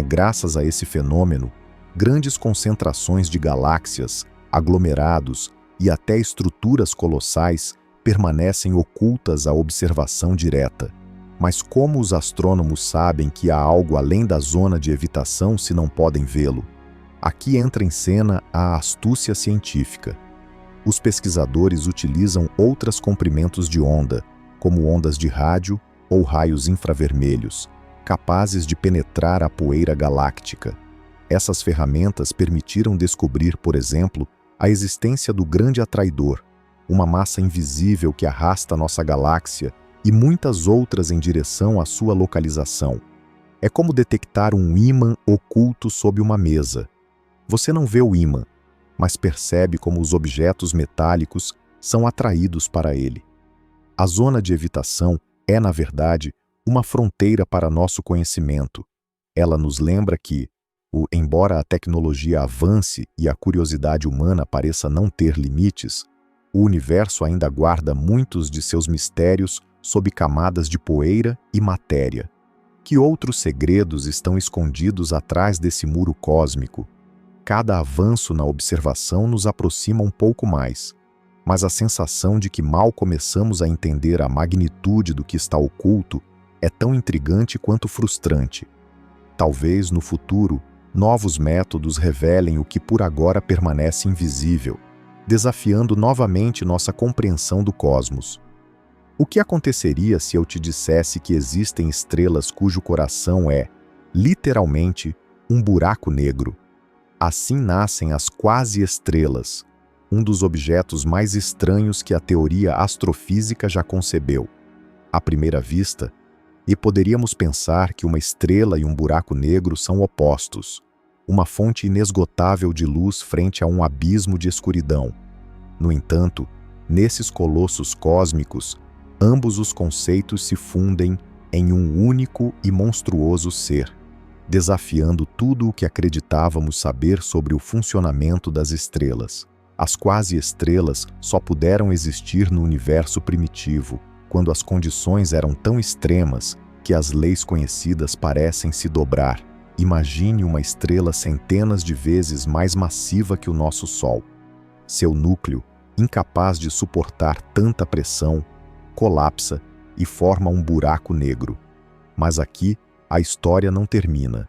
Graças a esse fenômeno, grandes concentrações de galáxias, aglomerados e até estruturas colossais permanecem ocultas à observação direta. Mas como os astrônomos sabem que há algo além da zona de evitação se não podem vê-lo? Aqui entra em cena a astúcia científica. Os pesquisadores utilizam outros comprimentos de onda, como ondas de rádio ou raios infravermelhos, capazes de penetrar a poeira galáctica. Essas ferramentas permitiram descobrir, por exemplo, a existência do grande atraidor, uma massa invisível que arrasta nossa galáxia e muitas outras em direção à sua localização. É como detectar um ímã oculto sob uma mesa. Você não vê o ímã, mas percebe como os objetos metálicos são atraídos para ele. A zona de evitação é, na verdade, uma fronteira para nosso conhecimento. Ela nos lembra que, embora a tecnologia avance e a curiosidade humana pareça não ter limites, o universo ainda guarda muitos de seus mistérios sob camadas de poeira e matéria. Que outros segredos estão escondidos atrás desse muro cósmico? Cada avanço na observação nos aproxima um pouco mais, mas a sensação de que mal começamos a entender a magnitude do que está oculto é tão intrigante quanto frustrante. Talvez, no futuro, novos métodos revelem o que por agora permanece invisível, desafiando novamente nossa compreensão do cosmos. O que aconteceria se eu te dissesse que existem estrelas cujo coração é, literalmente, um buraco negro? Assim nascem as quase-estrelas, um dos objetos mais estranhos que a teoria astrofísica já concebeu. À primeira vista, E poderíamos pensar que uma estrela e um buraco negro são opostos, uma fonte inesgotável de luz frente a um abismo de escuridão. No entanto, nesses colossos cósmicos, ambos os conceitos se fundem em um único e monstruoso ser, desafiando tudo o que acreditávamos saber sobre o funcionamento das estrelas. As quase-estrelas só puderam existir no universo primitivo, quando as condições eram tão extremas que as leis conhecidas parecem se dobrar. Imagine uma estrela centenas de vezes mais massiva que o nosso Sol. Seu núcleo, incapaz de suportar tanta pressão, colapsa e forma um buraco negro. Mas aqui, a história não termina.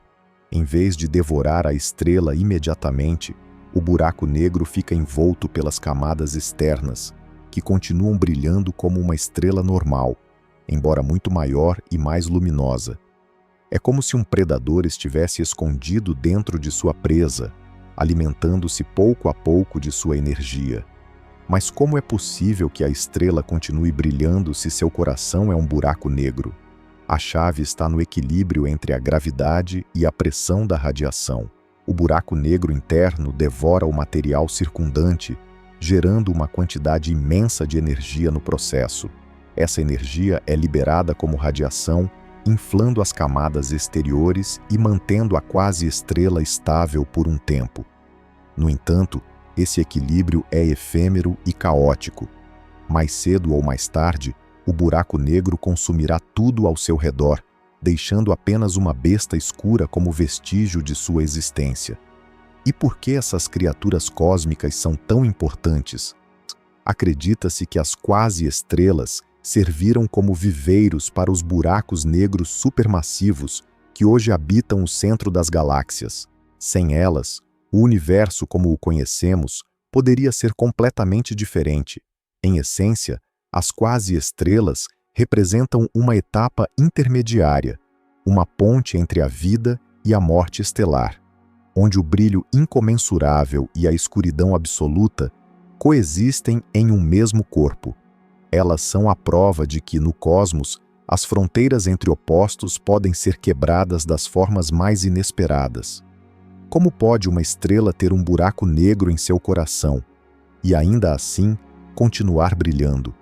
Em vez de devorar a estrela imediatamente, o buraco negro fica envolto pelas camadas externas, que continuam brilhando como uma estrela normal, embora muito maior e mais luminosa. É como se um predador estivesse escondido dentro de sua presa, alimentando-se pouco a pouco de sua energia. Mas como é possível que a estrela continue brilhando se seu coração é um buraco negro? A chave está no equilíbrio entre a gravidade e a pressão da radiação. O buraco negro interno devora o material circundante, gerando uma quantidade imensa de energia no processo. Essa energia é liberada como radiação, inflando as camadas exteriores e mantendo a quase-estrela estável por um tempo. No entanto, esse equilíbrio é efêmero e caótico. Mais cedo ou mais tarde, o buraco negro consumirá tudo ao seu redor, deixando apenas uma besta escura como vestígio de sua existência. E por que essas criaturas cósmicas são tão importantes? Acredita-se que as quase-estrelas serviram como viveiros para os buracos negros supermassivos que hoje habitam o centro das galáxias. Sem elas, o universo como o conhecemos poderia ser completamente diferente. Em essência, as quase-estrelas representam uma etapa intermediária, uma ponte entre a vida e a morte estelar, onde o brilho incomensurável e a escuridão absoluta coexistem em um mesmo corpo. Elas são a prova de que, no cosmos, as fronteiras entre opostos podem ser quebradas das formas mais inesperadas. Como pode uma estrela ter um buraco negro em seu coração e, ainda assim, continuar brilhando?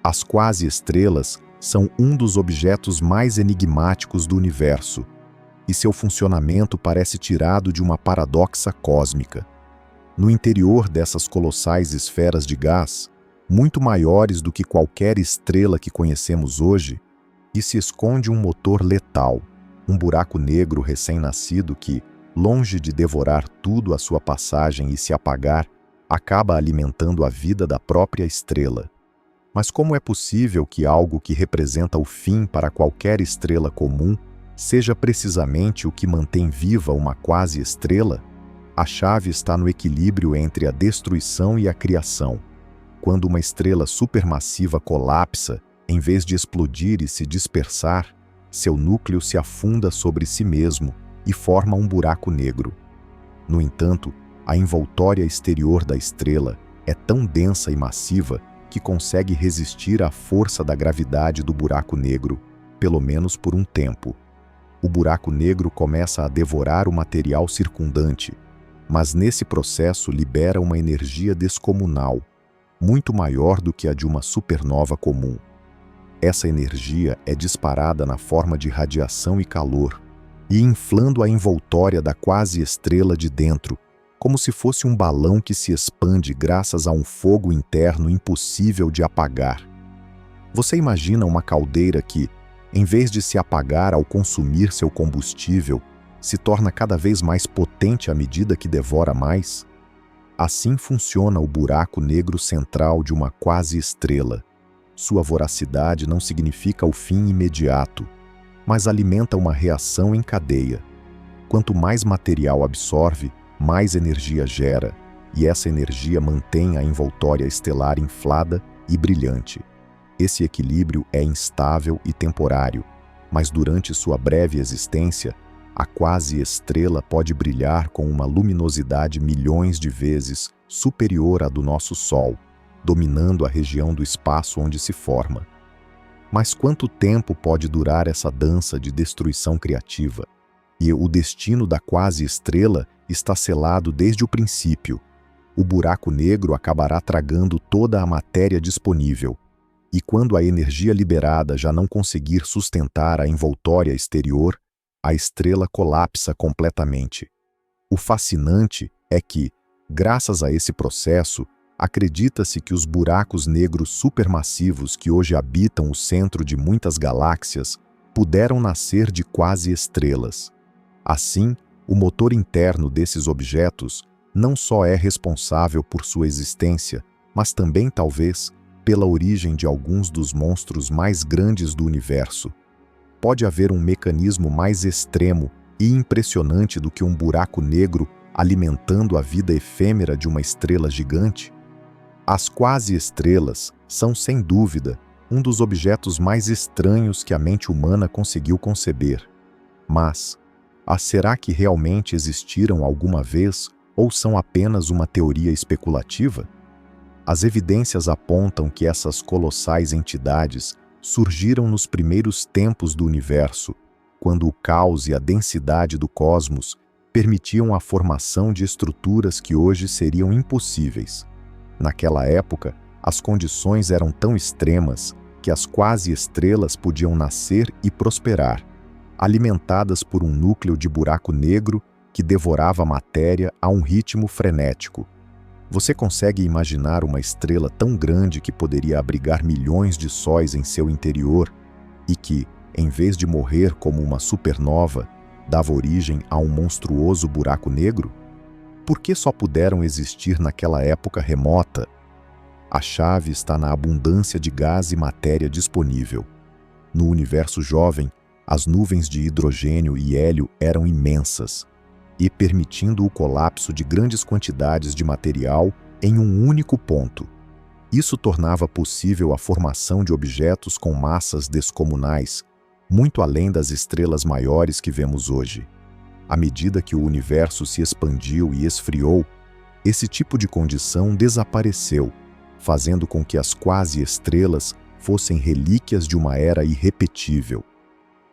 As quase-estrelas são um dos objetos mais enigmáticos do universo, e seu funcionamento parece tirado de uma paradoxa cósmica. No interior dessas colossais esferas de gás, muito maiores do que qualquer estrela que conhecemos hoje, e se esconde um motor letal, um buraco negro recém-nascido que, longe de devorar tudo à sua passagem e se apagar, acaba alimentando a vida da própria estrela. Mas como é possível que algo que representa o fim para qualquer estrela comum seja precisamente o que mantém viva uma quase-estrela? A chave está no equilíbrio entre a destruição e a criação. Quando uma estrela supermassiva colapsa, em vez de explodir e se dispersar, seu núcleo se afunda sobre si mesmo e forma um buraco negro. No entanto, a envoltória exterior da estrela é tão densa e massiva que consegue resistir à força da gravidade do buraco negro, pelo menos por um tempo. O buraco negro começa a devorar o material circundante, mas nesse processo libera uma energia descomunal, muito maior do que a de uma supernova comum. Essa energia é disparada na forma de radiação e calor, e inflando a envoltória da quase-estrela de dentro, como se fosse um balão que se expande graças a um fogo interno impossível de apagar. Você imagina uma caldeira que, em vez de se apagar ao consumir seu combustível, se torna cada vez mais potente à medida que devora mais? Assim funciona o buraco negro central de uma quase-estrela. Sua voracidade não significa o fim imediato, mas alimenta uma reação em cadeia. Quanto mais material absorve, mais energia gera, e essa energia mantém a envoltória estelar inflada e brilhante. Esse equilíbrio é instável e temporário, mas durante sua breve existência, a quase-estrela pode brilhar com uma luminosidade milhões de vezes superior à do nosso Sol, dominando a região do espaço onde se forma. Mas quanto tempo pode durar essa dança de destruição criativa? E o destino da quase-estrela está selado desde o princípio. O buraco negro acabará tragando toda a matéria disponível. E quando a energia liberada já não conseguir sustentar a envoltória exterior, a estrela colapsa completamente. O fascinante é que, graças a esse processo, acredita-se que os buracos negros supermassivos que hoje habitam o centro de muitas galáxias puderam nascer de quase-estrelas. Assim, o motor interno desses objetos não só é responsável por sua existência, mas também, talvez, pela origem de alguns dos monstros mais grandes do universo. Pode haver um mecanismo mais extremo e impressionante do que um buraco negro alimentando a vida efêmera de uma estrela gigante? As quase-estrelas são, sem dúvida, um dos objetos mais estranhos que a mente humana conseguiu conceber. Mas, será que realmente existiram alguma vez ou são apenas uma teoria especulativa? As evidências apontam que essas colossais entidades surgiram nos primeiros tempos do universo, quando o caos e a densidade do cosmos permitiam a formação de estruturas que hoje seriam impossíveis. Naquela época, as condições eram tão extremas que as quase-estrelas podiam nascer e prosperar, alimentadas por um núcleo de buraco negro que devorava a matéria a um ritmo frenético. Você consegue imaginar uma estrela tão grande que poderia abrigar milhões de sóis em seu interior e que, em vez de morrer como uma supernova, dava origem a um monstruoso buraco negro? Por que só puderam existir naquela época remota? A chave está na abundância de gás e matéria disponível. No universo jovem, as nuvens de hidrogênio e hélio eram imensas, e permitindo o colapso de grandes quantidades de material em um único ponto. Isso tornava possível a formação de objetos com massas descomunais, muito além das estrelas maiores que vemos hoje. À medida que o universo se expandiu e esfriou, esse tipo de condição desapareceu, fazendo com que as quase-estrelas fossem relíquias de uma era irrepetível.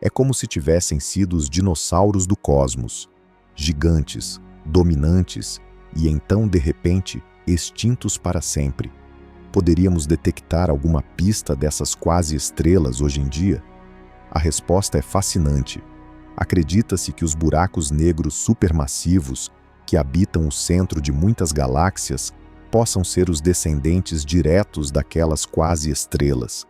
É como se tivessem sido os dinossauros do cosmos, gigantes, dominantes e então, de repente, extintos para sempre. Poderíamos detectar alguma pista dessas quase-estrelas hoje em dia? A resposta é fascinante. Acredita-se que os buracos negros supermassivos, que habitam o centro de muitas galáxias, possam ser os descendentes diretos daquelas quase-estrelas.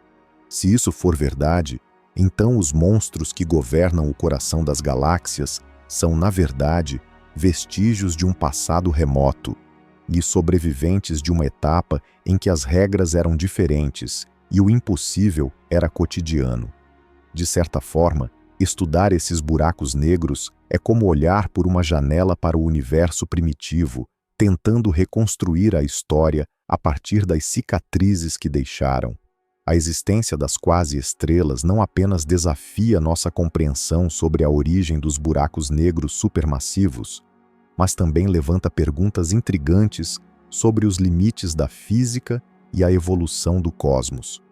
Se isso for verdade, então os monstros que governam o coração das galáxias são, na verdade, vestígios de um passado remoto e sobreviventes de uma etapa em que as regras eram diferentes e o impossível era cotidiano. De certa forma, estudar esses buracos negros é como olhar por uma janela para o universo primitivo, tentando reconstruir a história a partir das cicatrizes que deixaram. A existência das quase-estrelas não apenas desafia nossa compreensão sobre a origem dos buracos negros supermassivos, mas também levanta perguntas intrigantes sobre os limites da física e a evolução do cosmos.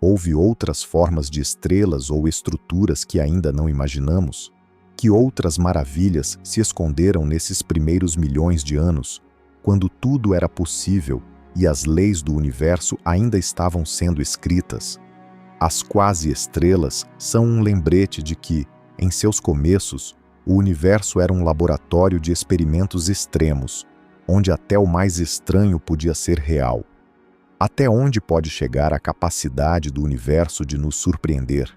Houve outras formas de estrelas ou estruturas que ainda não imaginamos? Que outras maravilhas se esconderam nesses primeiros milhões de anos, quando tudo era possível e as leis do universo ainda estavam sendo escritas? As quase-estrelas são um lembrete de que, em seus começos, o universo era um laboratório de experimentos extremos, onde até o mais estranho podia ser real. Até onde pode chegar a capacidade do universo de nos surpreender?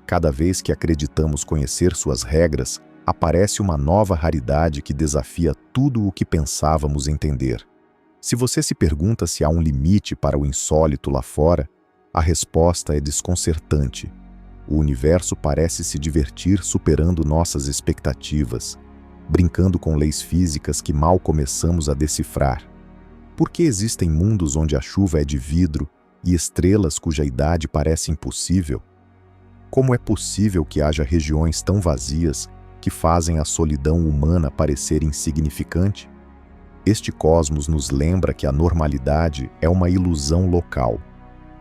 Cada vez que acreditamos conhecer suas regras, aparece uma nova raridade que desafia tudo o que pensávamos entender. Se você se pergunta se há um limite para o insólito lá fora, a resposta é desconcertante. O universo parece se divertir superando nossas expectativas, brincando com leis físicas que mal começamos a decifrar. Por que existem mundos onde a chuva é de vidro e estrelas cuja idade parece impossível? Como é possível que haja regiões tão vazias que fazem a solidão humana parecer insignificante? Este cosmos nos lembra que a normalidade é uma ilusão local.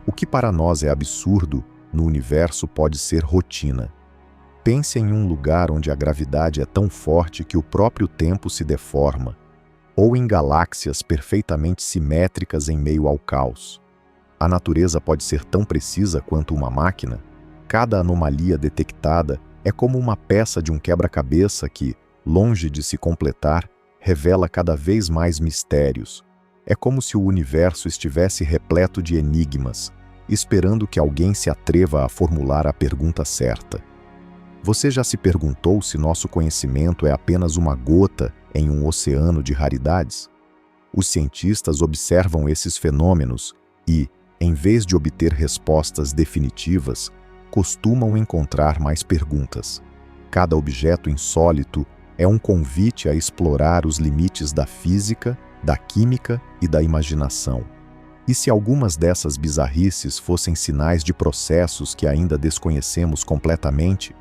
O que para nós é absurdo, no universo pode ser rotina. Pense em um lugar onde a gravidade é tão forte que o próprio tempo se deforma, ou em galáxias perfeitamente simétricas em meio ao caos. A natureza pode ser tão precisa quanto uma máquina. Cada anomalia detectada é como uma peça de um quebra-cabeça que, longe de se completar, revela cada vez mais mistérios. É como se o universo estivesse repleto de enigmas, esperando que alguém se atreva a formular a pergunta certa. Você já se perguntou se nosso conhecimento é apenas uma gota em um oceano de raridades? Os cientistas observam esses fenômenos e, em vez de obter respostas definitivas, costumam encontrar mais perguntas. Cada objeto insólito é um convite a explorar os limites da física, da química e da imaginação. E se algumas dessas bizarrices fossem sinais de processos que ainda desconhecemos completamente?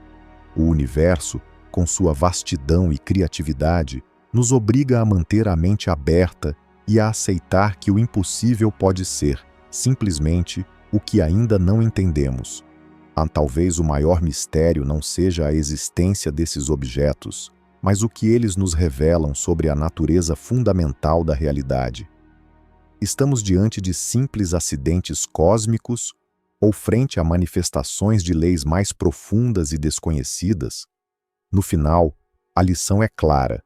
O universo, com sua vastidão e criatividade, nos obriga a manter a mente aberta e a aceitar que o impossível pode ser, simplesmente, o que ainda não entendemos. Talvez o maior mistério não seja a existência desses objetos, mas o que eles nos revelam sobre a natureza fundamental da realidade. Estamos diante de simples acidentes cósmicos ou frente a manifestações de leis mais profundas e desconhecidas? No final, a lição é clara.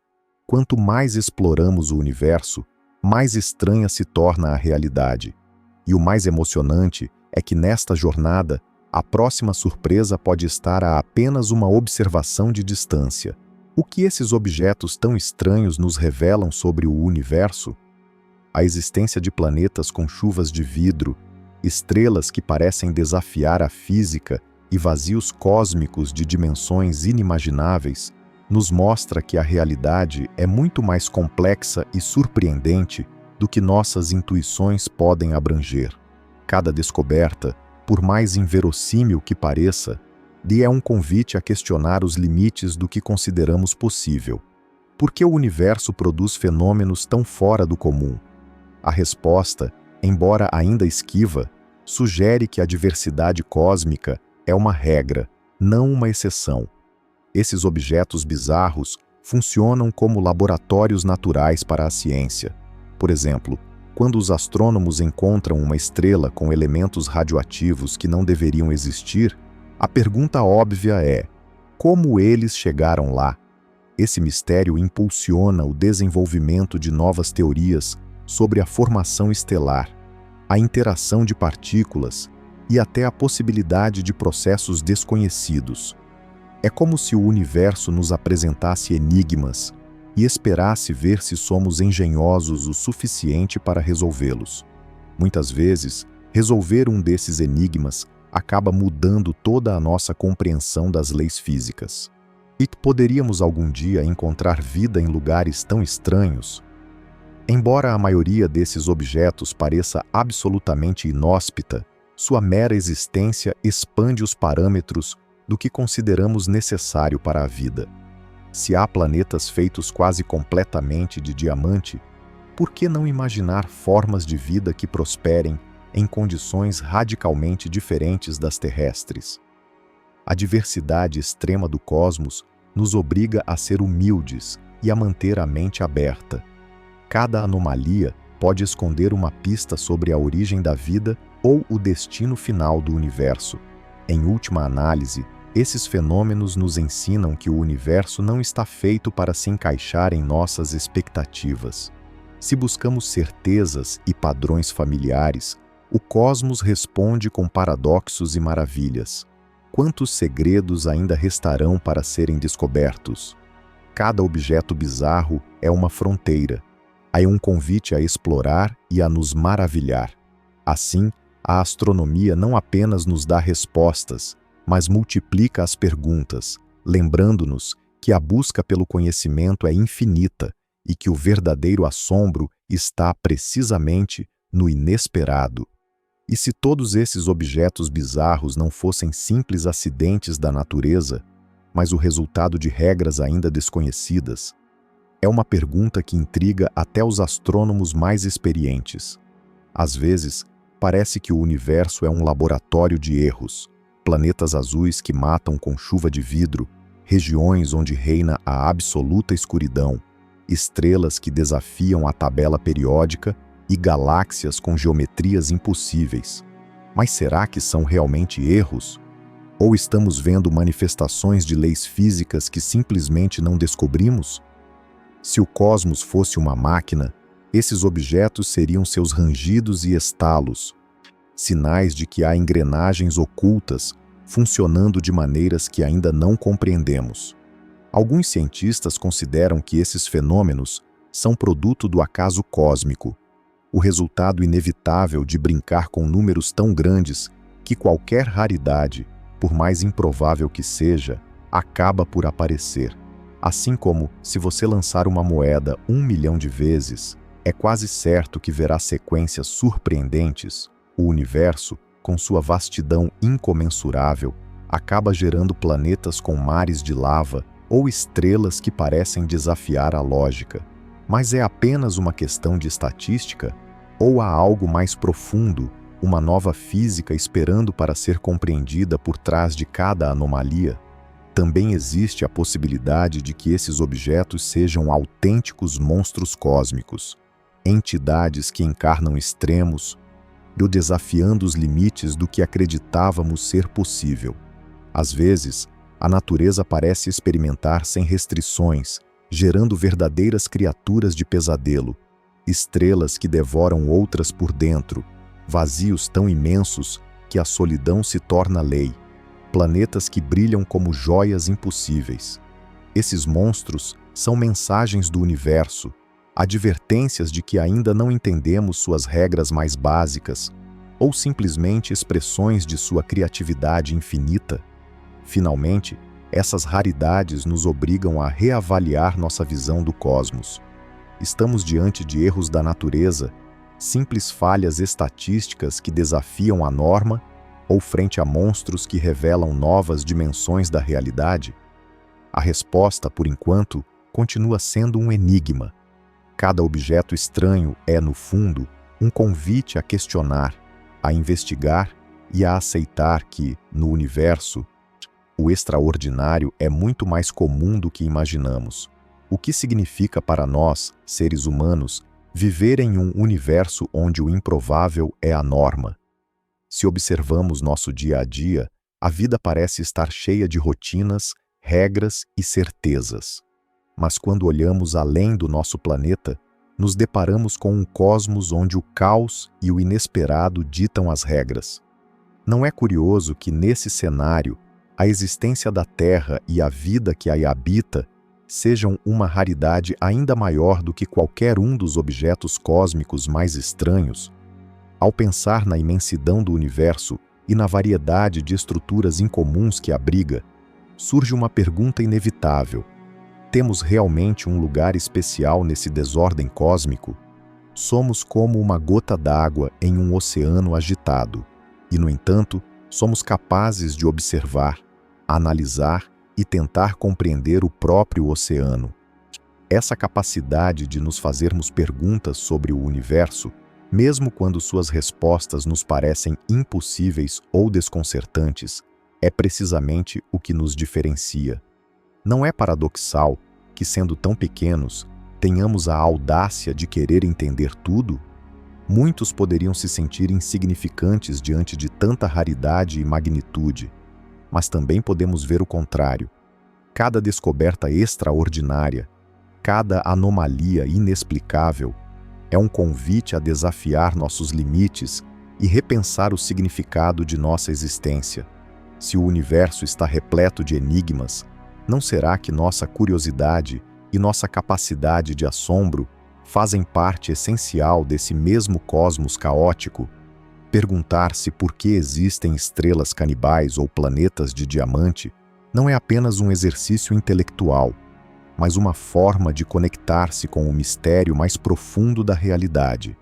Quanto mais exploramos o universo, mais estranha se torna a realidade. E o mais emocionante é que nesta jornada, a próxima surpresa pode estar a apenas uma observação de distância. O que esses objetos tão estranhos nos revelam sobre o universo? A existência de planetas com chuvas de vidro, estrelas que parecem desafiar a física e vazios cósmicos de dimensões inimagináveis, nos mostra que a realidade é muito mais complexa e surpreendente do que nossas intuições podem abranger. Cada descoberta, por mais inverossímil que pareça, é um convite a questionar os limites do que consideramos possível. Por que o universo produz fenômenos tão fora do comum? A resposta, embora ainda esquiva, sugere que a diversidade cósmica é uma regra, não uma exceção. Esses objetos bizarros funcionam como laboratórios naturais para a ciência. Por exemplo, quando os astrônomos encontram uma estrela com elementos radioativos que não deveriam existir, a pergunta óbvia é: como eles chegaram lá? Esse mistério impulsiona o desenvolvimento de novas teorias sobre a formação estelar, a interação de partículas e até a possibilidade de processos desconhecidos. É como se o universo nos apresentasse enigmas e esperasse ver se somos engenhosos o suficiente para resolvê-los. Muitas vezes, resolver um desses enigmas acaba mudando toda a nossa compreensão das leis físicas. E poderíamos algum dia encontrar vida em lugares tão estranhos? Embora a maioria desses objetos pareça absolutamente inóspita, sua mera existência expande os parâmetros do que consideramos necessário para a vida. Se há planetas feitos quase completamente de diamante, por que não imaginar formas de vida que prosperem em condições radicalmente diferentes das terrestres? A diversidade extrema do cosmos nos obriga a ser humildes e a manter a mente aberta. Cada anomalia pode esconder uma pista sobre a origem da vida ou o destino final do universo. Em última análise, esses fenômenos nos ensinam que o universo não está feito para se encaixar em nossas expectativas. Se buscamos certezas e padrões familiares, o cosmos responde com paradoxos e maravilhas. Quantos segredos ainda restarão para serem descobertos? Cada objeto bizarro é uma fronteira. É um convite a explorar e a nos maravilhar. Assim, a astronomia não apenas nos dá respostas, mas multiplica as perguntas, lembrando-nos que a busca pelo conhecimento é infinita e que o verdadeiro assombro está precisamente no inesperado. E se todos esses objetos bizarros não fossem simples acidentes da natureza, mas o resultado de regras ainda desconhecidas? É uma pergunta que intriga até os astrônomos mais experientes. Às vezes, parece que o universo é um laboratório de erros. planetas azuis que matam com chuva de vidro, regiões onde reina a absoluta escuridão, estrelas que desafiam a tabela periódica e galáxias com geometrias impossíveis. Mas será que são realmente erros? Ou estamos vendo manifestações de leis físicas que simplesmente não descobrimos? Se o cosmos fosse uma máquina, esses objetos seriam seus rangidos e estalos, sinais de que há engrenagens ocultas funcionando de maneiras que ainda não compreendemos. Alguns cientistas consideram que esses fenômenos são produto do acaso cósmico, o resultado inevitável de brincar com números tão grandes que qualquer raridade, por mais improvável que seja, acaba por aparecer. Assim como, se você lançar uma moeda 1 milhão de vezes, é quase certo que verá sequências surpreendentes. O universo, com sua vastidão incomensurável, acaba gerando planetas com mares de lava ou estrelas que parecem desafiar a lógica. Mas é apenas uma questão de estatística? Ou há algo mais profundo, uma nova física esperando para ser compreendida por trás de cada anomalia? Também existe a possibilidade de que esses objetos sejam autênticos monstros cósmicos, entidades que encarnam extremos, desafiando os limites do que acreditávamos ser possível. Às vezes, a natureza parece experimentar sem restrições, gerando verdadeiras criaturas de pesadelo, estrelas que devoram outras por dentro, vazios tão imensos que a solidão se torna lei, planetas que brilham como joias impossíveis. Esses monstros são mensagens do universo, advertências de que ainda não entendemos suas regras mais básicas, ou simplesmente expressões de sua criatividade infinita. Finalmente, essas raridades nos obrigam a reavaliar nossa visão do cosmos. Estamos diante de erros da natureza, simples falhas estatísticas que desafiam a norma, ou frente a monstros que revelam novas dimensões da realidade? A resposta, por enquanto, continua sendo um enigma. Cada objeto estranho é, no fundo, um convite a questionar, a investigar e a aceitar que, no universo, o extraordinário é muito mais comum do que imaginamos. O que significa para nós, seres humanos, viver em um universo onde o improvável é a norma? Se observamos nosso dia a dia, a vida parece estar cheia de rotinas, regras e certezas. Mas quando olhamos além do nosso planeta, nos deparamos com um cosmos onde o caos e o inesperado ditam as regras. Não é curioso que, nesse cenário, a existência da Terra e a vida que a habita sejam uma raridade ainda maior do que qualquer um dos objetos cósmicos mais estranhos? Ao pensar na imensidão do universo e na variedade de estruturas incomuns que abriga, surge uma pergunta inevitável. Temos realmente um lugar especial nesse desordem cósmico? Somos como uma gota d'água em um oceano agitado, e, no entanto, somos capazes de observar, analisar e tentar compreender o próprio oceano. Essa capacidade de nos fazermos perguntas sobre o universo, mesmo quando suas respostas nos parecem impossíveis ou desconcertantes, é precisamente o que nos diferencia. Não é paradoxal que, sendo tão pequenos, tenhamos a audácia de querer entender tudo? Muitos poderiam se sentir insignificantes diante de tanta raridade e magnitude, mas também podemos ver o contrário. Cada descoberta extraordinária, cada anomalia inexplicável, é um convite a desafiar nossos limites e repensar o significado de nossa existência. Se o universo está repleto de enigmas, não será que nossa curiosidade e nossa capacidade de assombro fazem parte essencial desse mesmo cosmos caótico? Perguntar-se por que existem estrelas canibais ou planetas de diamante não é apenas um exercício intelectual, mas uma forma de conectar-se com o mistério mais profundo da realidade.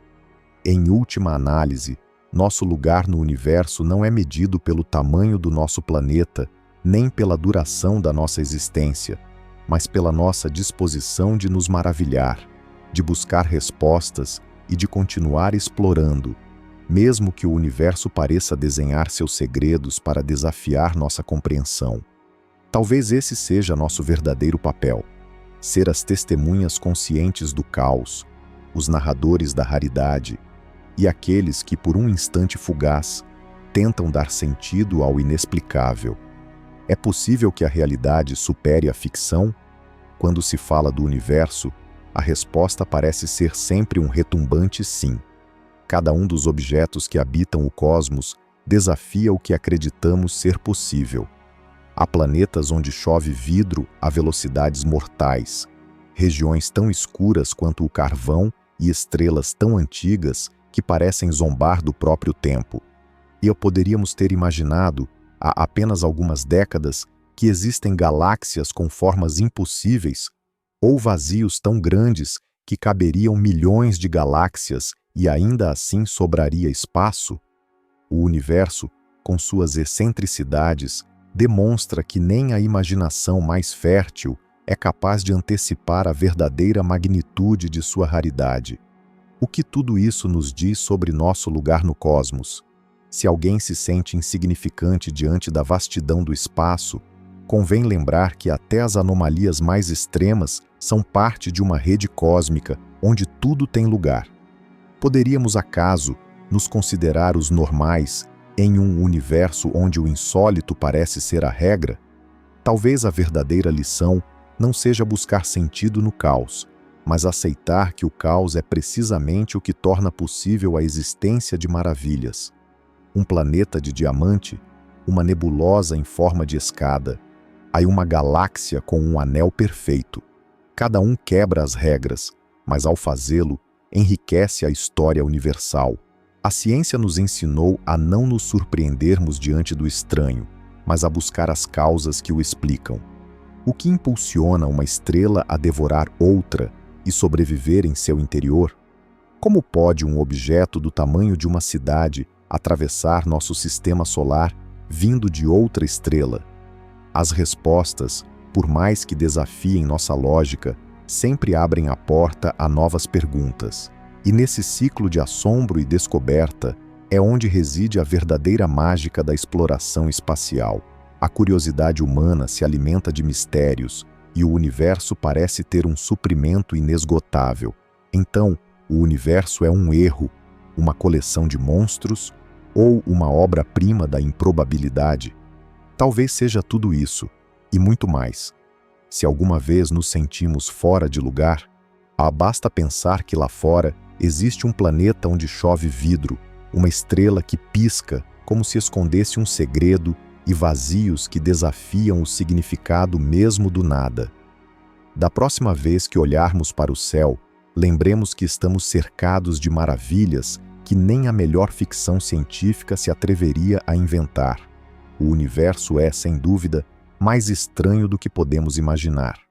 Em última análise, nosso lugar no universo não é medido pelo tamanho do nosso planeta, nem pela duração da nossa existência, mas pela nossa disposição de nos maravilhar, de buscar respostas e de continuar explorando. mesmo que o universo pareça desenhar seus segredos para desafiar nossa compreensão. Talvez esse seja nosso verdadeiro papel: ser as testemunhas conscientes do caos, os narradores da raridade e aqueles que, por um instante fugaz, tentam dar sentido ao inexplicável. É possível que a realidade supere a ficção? Quando se fala do universo, a resposta parece ser sempre um retumbante sim. Cada um dos objetos que habitam o cosmos desafia o que acreditamos ser possível. Há planetas onde chove vidro a velocidades mortais, regiões tão escuras quanto o carvão e estrelas tão antigas que parecem zombar do próprio tempo. E poderíamos ter imaginado, há apenas algumas décadas, que existem galáxias com formas impossíveis ou vazios tão grandes que caberiam milhões de galáxias e ainda assim sobraria espaço? O universo, com suas excentricidades, demonstra que nem a imaginação mais fértil é capaz de antecipar a verdadeira magnitude de sua raridade. O que tudo isso nos diz sobre nosso lugar no cosmos? Se alguém se sente insignificante diante da vastidão do espaço, convém lembrar que até as anomalias mais extremas são parte de uma rede cósmica onde tudo tem lugar. Poderíamos, acaso, nos considerar os normais em um universo onde o insólito parece ser a regra? Talvez a verdadeira lição não seja buscar sentido no caos, mas aceitar que o caos é precisamente o que torna possível a existência de maravilhas. Um planeta de diamante, uma nebulosa em forma de escada, aí uma galáxia com um anel perfeito. Cada um quebra as regras, mas ao fazê-lo, enriquece a história universal. A ciência nos ensinou a não nos surpreendermos diante do estranho, mas a buscar as causas que o explicam. O que impulsiona uma estrela a devorar outra e sobreviver em seu interior? Como pode um objeto do tamanho de uma cidade atravessar nosso sistema solar vindo de outra estrela? As respostas, por mais que desafiem nossa lógica, sempre abrem a porta a novas perguntas. E nesse ciclo de assombro e descoberta é onde reside a verdadeira mágica da exploração espacial. A curiosidade humana se alimenta de mistérios e o universo parece ter um suprimento inesgotável. Então, o universo é um erro, uma coleção de monstros ou uma obra-prima da improbabilidade? Talvez seja tudo isso, e muito mais. Se alguma vez nos sentimos fora de lugar, basta pensar que lá fora existe um planeta onde chove vidro, uma estrela que pisca como se escondesse um segredo e vazios que desafiam o significado mesmo do nada. Da próxima vez que olharmos para o céu, lembremos que estamos cercados de maravilhas que nem a melhor ficção científica se atreveria a inventar. O universo é, sem dúvida, mais estranho do que podemos imaginar.